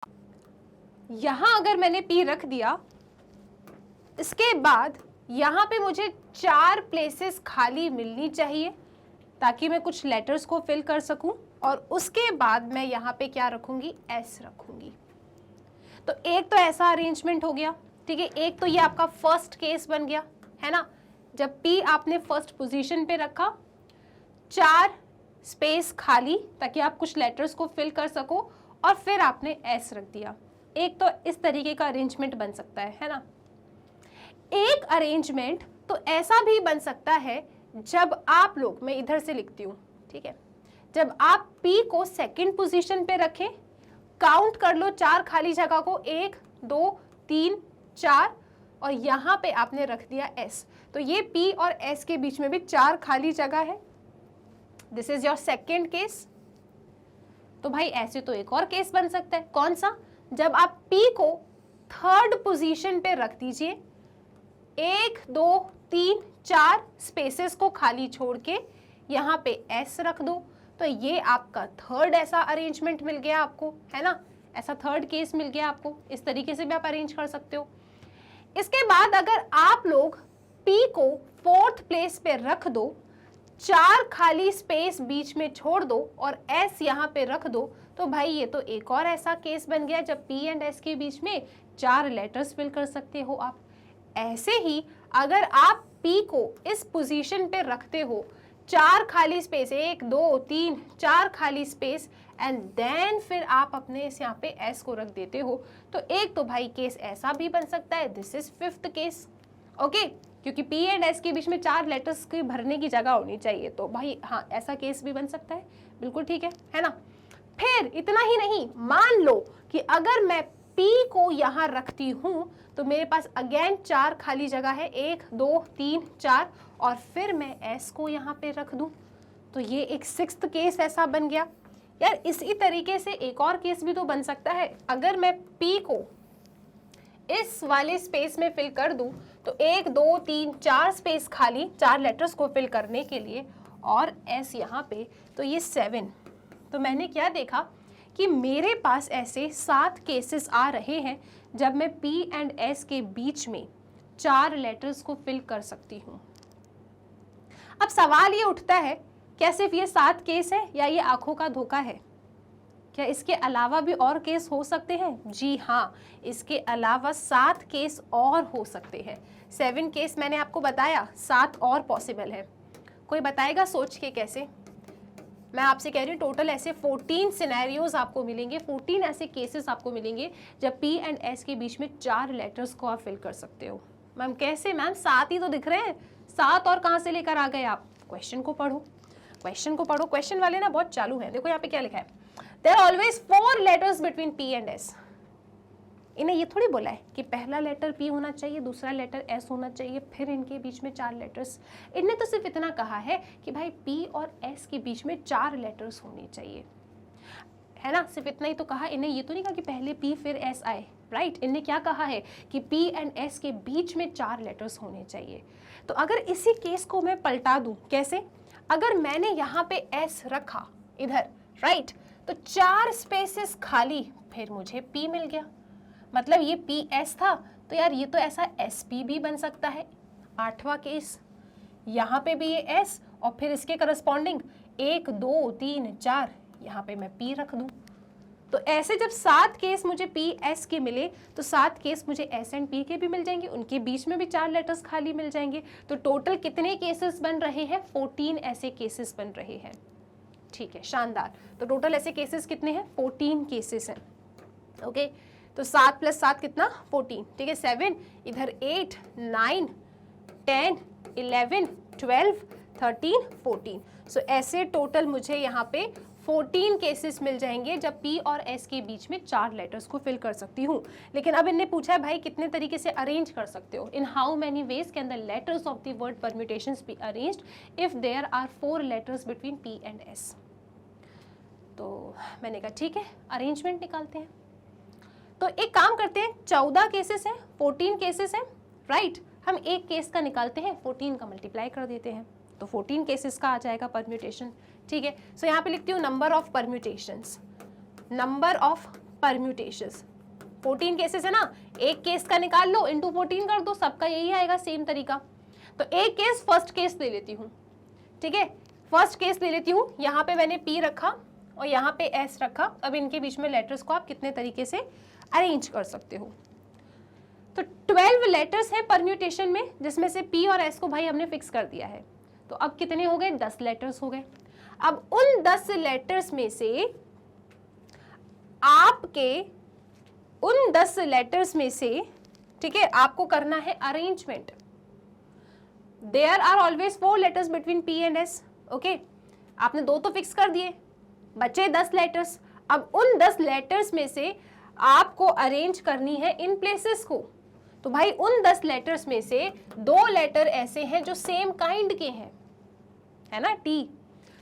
यहां अगर मैंने P रख दिया, इसके बाद यहां पे मुझे 4 प्लेसेस खाली मिलनी चाहिए ताकि मैं कुछ लेटर्स को फिल कर सकूं, और उसके बाद मैं यहाँ पे क्या रखूंगी, S रखूंगी। तो एक तो ऐसा अरेंजमेंट हो गया, ठीक है। एक तो ये आपका फर्स्ट केस बन गया, है ना। जब P आपने फर्स्ट पोजीशन पे रखा, 4 स्पेस खाली ताकि आप कुछ लेटर्स को फिल कर सको, और फिर आपने S रख दिया। एक तो इस तरीके का अरेंजमेंट बन सकता है ना। एक अरेंजमेंट तो ऐसा भी बन सकता है जब आप लोग, मैं इधर से लिखती हूँ, ठीक है, जब आप P को सेकंड पोजीशन पे रखें, काउंट कर लो 4 खाली जगह को, 1 2 3 4, और यहाँ पे आपने रख दिया S, तो ये P और S के बीच में भी 4 खाली जगह है। This is your second case. तो भाई ऐसे तो एक और केस बन सकता है, कौन सा, जब आप P को थर्ड पोजीशन पे रख दीजिए, 1 2 3 4 स्पेसेस को खाली छोड़ के यहाँ पे एस रख दो। तो ये आपका थर्ड ऐसा अरेंजमेंट मिल गया आपको, है ना, ऐसा थर्ड केस मिल गया आपको। इस तरीके से भी आप अरेंज कर सकते हो। इसके बाद अगर आप लोग P को फोर्थ प्लेस पे रख दो, 4 खाली स्पेस बीच में छोड़ दो और S यहाँ पे रख दो, तो भाई ये तो एक और ऐसा केस बन गया जब P एंड S के बीच में 4 लेटर्स फिल कर सकते हो आप। ऐसे ही अगर आप P को इस पोजीशन पे रखते हो, 4 खाली स्पेस, 1 2 3 4 खाली स्पेस, एंड देन फिर आप अपने इस यहाँ पे S को रख देते हो, तो एक तो भाई केस ऐसा भी बन सकता है, this is fifth case, okay, क्योंकि P एंड S के बीच में 4 लेटर्स की भरने की जगह होनी चाहिए, तो भाई हाँ ऐसा केस भी बन सकता है, बिल्कुल ठीक है ना। फिर इतना ही नहीं, मान लो कि अगर मैं P को यहाँ रखती हूँ तो मेरे पास अगेन 4 खाली जगह है, 1 2 3 4, और फिर मैं S को यहाँ पे रख दूँ, तो ये एक सिक्स्थ केस ऐसा बन गया। यार इसी तरीके से एक और केस भी तो बन सकता है, अगर मैं P को इस वाले स्पेस में फिल कर दूं तो 1 2 3 4 स्पेस खाली 4 लेटर्स को फिल करने के लिए, और S यहाँ पे, तो ये 7। तो मैंने क्या देखा कि मेरे पास ऐसे 7 केसेस आ रहे हैं जब मैं P एंड S के बीच में 4 लेटर्स को फिल कर सकती हूँ। अब सवाल ये उठता है, क्या सिर्फ ये 7 केस है या ये आंखों का धोखा है? क्या इसके अलावा भी और केस हो सकते हैं? जी हाँ, इसके अलावा 7 केस और हो सकते हैं। 7 केस मैंने आपको बताया, 7 और पॉसिबल है। कोई बताएगा सोच के कैसे? मैं आपसे कह रही हूँ टोटल ऐसे 14 सिनेरियोज आपको मिलेंगे, 14 ऐसे केसेस आपको मिलेंगे जब P एंड S के बीच में 4 लेटर्स को आप फिल कर सकते हो। मैम कैसे? मैम 7 ही तो दिख रहे हैं, 7 और कहाँ से लेकर आ गए आप? क्वेश्चन को पढ़ो, क्वेश्चन को पढ़ो। क्वेश्चन वाले ना बहुत चालू हैं। देखो यहाँ पे क्या लिखा है, there are always 4 letters between P and S। इन्हें ये थोड़ी बोला है कि पहला लेटर P होना चाहिए, दूसरा लेटर S होना चाहिए, फिर इनके बीच में 4 लेटर्स। इनने तो सिर्फ इतना कहा है कि भाई P और S के बीच में 4 लेटर्स होने चाहिए, है ना, सिर्फ इतना ही तो कहा। इन्हें ये तो नहीं कहा कि पहले P फिर S आए, राइट। इनने क्या कहा है कि P एंड S के बीच में 4 लेटर्स होने चाहिए। तो अगर इसी केस को मैं पलटा दूं, कैसे? अगर मैंने यहाँ पे S रखा इधर, राइट, तो 4 स्पेसेस खाली, फिर मुझे P मिल गया, मतलब ये PS था, तो यार ये तो ऐसा SP भी बन सकता है। 8वां केस, यहाँ पे भी ये S और फिर इसके करस्पॉन्डिंग 1 2 3 4, यहाँ पे मैं P रख दूं। तो ऐसे जब 7 केस मुझे PS के मिले तो 7 केस मुझे S एंड P के भी मिल जाएंगे, उनके बीच में भी 4 लेटर्स खाली मिल जाएंगे। तो टोटल कितने केसेस बन रहे हैं? 14 ऐसे केसेस बन रहे हैं। ठीक है, शानदार। तो टोटल ऐसे केसेस कितने हैं? 14 केसेस हैं। ओके, तो 7 + 7 कितना? 14। ठीक है, 7 इधर, 8 9 10 11 12 13 14। सो ऐसे टोटल मुझे यहाँ पे 14 केसेस मिल जाएंगे जब P और S के बीच में 4 लेटर्स को फिल कर सकती हूँ। लेकिन अब इनने पूछा है भाई कितने तरीके से अरेंज कर सकते हो, in how many ways can the letters of the word permutations be arranged if there are 4 letters between P and S। तो मैंने कहा ठीक है, अरेंजमेंट निकालते हैं। तो एक काम करते हैं, 14 केसेस हैं, 14 केसेस हैं, राइट। हम एक केस का निकालते हैं, 14 का मल्टीप्लाई कर देते हैं, तो 14 केसेस का आ जाएगा परम्यूटेशन। ठीक है, सो यहाँ पे लिखती हूँ number of permutations, number of permutations. 14 cases है ना, एक केस का निकाल लो, इंटू 14 कर दो, सबका यही आएगा सेम तरीका। तो एक केस, फर्स्ट केस ले लेती हूँ। ठीक है, फर्स्ट केस ले लेती हूँ, यहाँ पे मैंने P रखा और यहाँ पे S रखा। अब इनके बीच में लेटर्स को आप कितने तरीके से अरेंज कर सकते हो? तो 12 लेटर्स हैं परम्यूटेशन में, जिसमें से P और S को भाई हमने फिक्स कर दिया है। तो अब कितने हो गए? 10 लेटर्स हो गए। अब उन 10 लेटर्स में से आपके उन 10 लेटर्स में से, ठीक है, आपको करना है arrangement. There are always 4 letters between P and S। Okay, आपने 2 तो फिक्स कर दिए, बचे 10 लेटर्स। अब उन 10 लेटर्स में से आपको अरेंज करनी है इन प्लेसेस को। तो भाई उन 10 लेटर्स में से 2 लेटर ऐसे हैं जो सेम काइंड के हैं, है ना, T।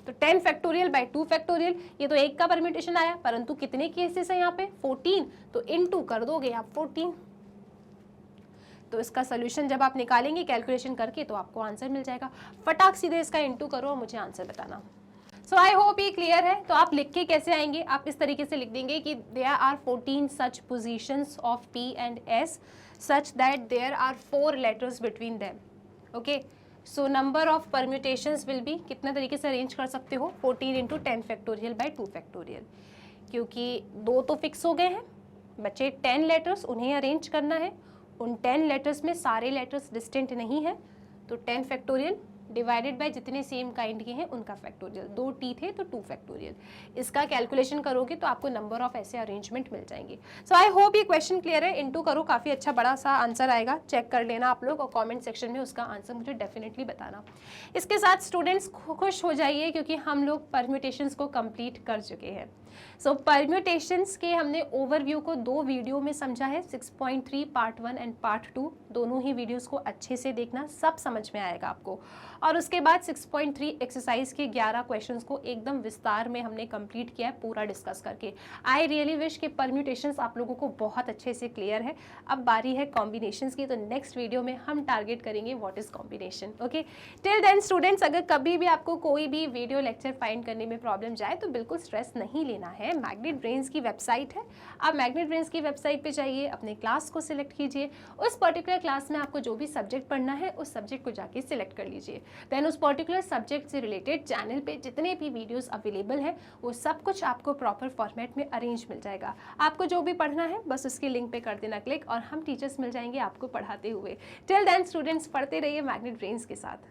तो 10 फैक्टोरियल बाय 2 फैक्टोरियल, ये तो एक का परम्यूटेशन आया, परंतु कितने केसेस हैं यहाँ पे? 14। तो इनटू कर दोगे आप 14। तो इसका सोल्यूशन जब आप निकालेंगे कैलकुलेशन करके तो आपको आंसर मिल जाएगा। फटाक सीधे इसका इंटू करो और मुझे आंसर बताना। सो आई होप ये क्लियर है। तो आप लिख के कैसे आएंगे, आप इस तरीके से लिख देंगे कि there are 14 such positions of P and S such that there are 4 letters between them. Okay, so number of permutations will be, कितने तरीके से अरेंज कर सकते हो, 14 इंटू 10 फैक्टोरियल बाई 2 फैक्टोरियल। क्योंकि 2 तो फिक्स हो गए हैं, बचे 10 लेटर्स, उन्हें अरेंज करना है। उन 10 लेटर्स में सारे लेटर्स डिस्टिंक्ट नहीं है, तो 10 फैक्टोरियल डिवाइडेड बाय जितने सेम काइंड के हैं उनका फैक्टोरियल। 2 T थे तो 2 फैक्टोरियल। इसका कैलकुलेशन करोगे तो आपको नंबर ऑफ ऐसे अरेंजमेंट मिल जाएंगे। सो आई होप ये क्वेश्चन क्लियर है। इनटू करो, काफ़ी अच्छा बड़ा सा आंसर आएगा, चेक कर लेना आप लोग और कमेंट सेक्शन में उसका आंसर मुझे डेफिनेटली बताना। इसके साथ स्टूडेंट्स खुश हो जाइए क्योंकि हम लोग परम्यूटेशंस को कंप्लीट कर चुके हैं। सो परम्यूटेशंस के हमने ओवरव्यू को 2 वीडियो में समझा है, 6.3 पार्ट 1 एंड पार्ट 2। दोनों ही वीडियोस को अच्छे से देखना, सब समझ में आएगा आपको। और उसके बाद 6.3 एक्सरसाइज के 11 क्वेश्चंस को एकदम विस्तार में हमने कंप्लीट किया है, पूरा डिस्कस करके। आई रियली विश कि परम्यूटेशंस आप लोगों को बहुत अच्छे से क्लियर है। अब बारी है कॉम्बिनेशंस की, तो नेक्स्ट वीडियो में हम टारगेट करेंगे what is combination. Okay, till then students, अगर कभी भी आपको कोई भी वीडियो लेक्चर फाइंड करने में प्रॉब्लम जाए तो बिल्कुल स्ट्रेस नहीं लेना है। मैग्नेट ब्रेन्स की वेबसाइट है, आप मैग्नेट ब्रेन्स की वेबसाइट पे जाइए, अपने क्लास को सिलेक्ट कीजिए, उस पर्टिकुलर क्लास में आपको जो भी सब्जेक्ट पढ़ना है उस सब्जेक्ट को जाके सिलेक्ट कर लीजिए। देन उस पर्टिकुलर सब्जेक्ट से रिलेटेड चैनल पे जितने भी वीडियोस अवेलेबल हैं वो सब कुछ आपको प्रॉपर फॉर्मेट में अरेंज मिल जाएगा। आपको जो भी पढ़ना है बस उसके लिंक पे कर देना क्लिक और हम टीचर्स मिल जाएंगे आपको पढ़ाते हुए। टिल देन स्टूडेंट्स, पढ़ते रहिए मैग्नेट ब्रेन्स के साथ।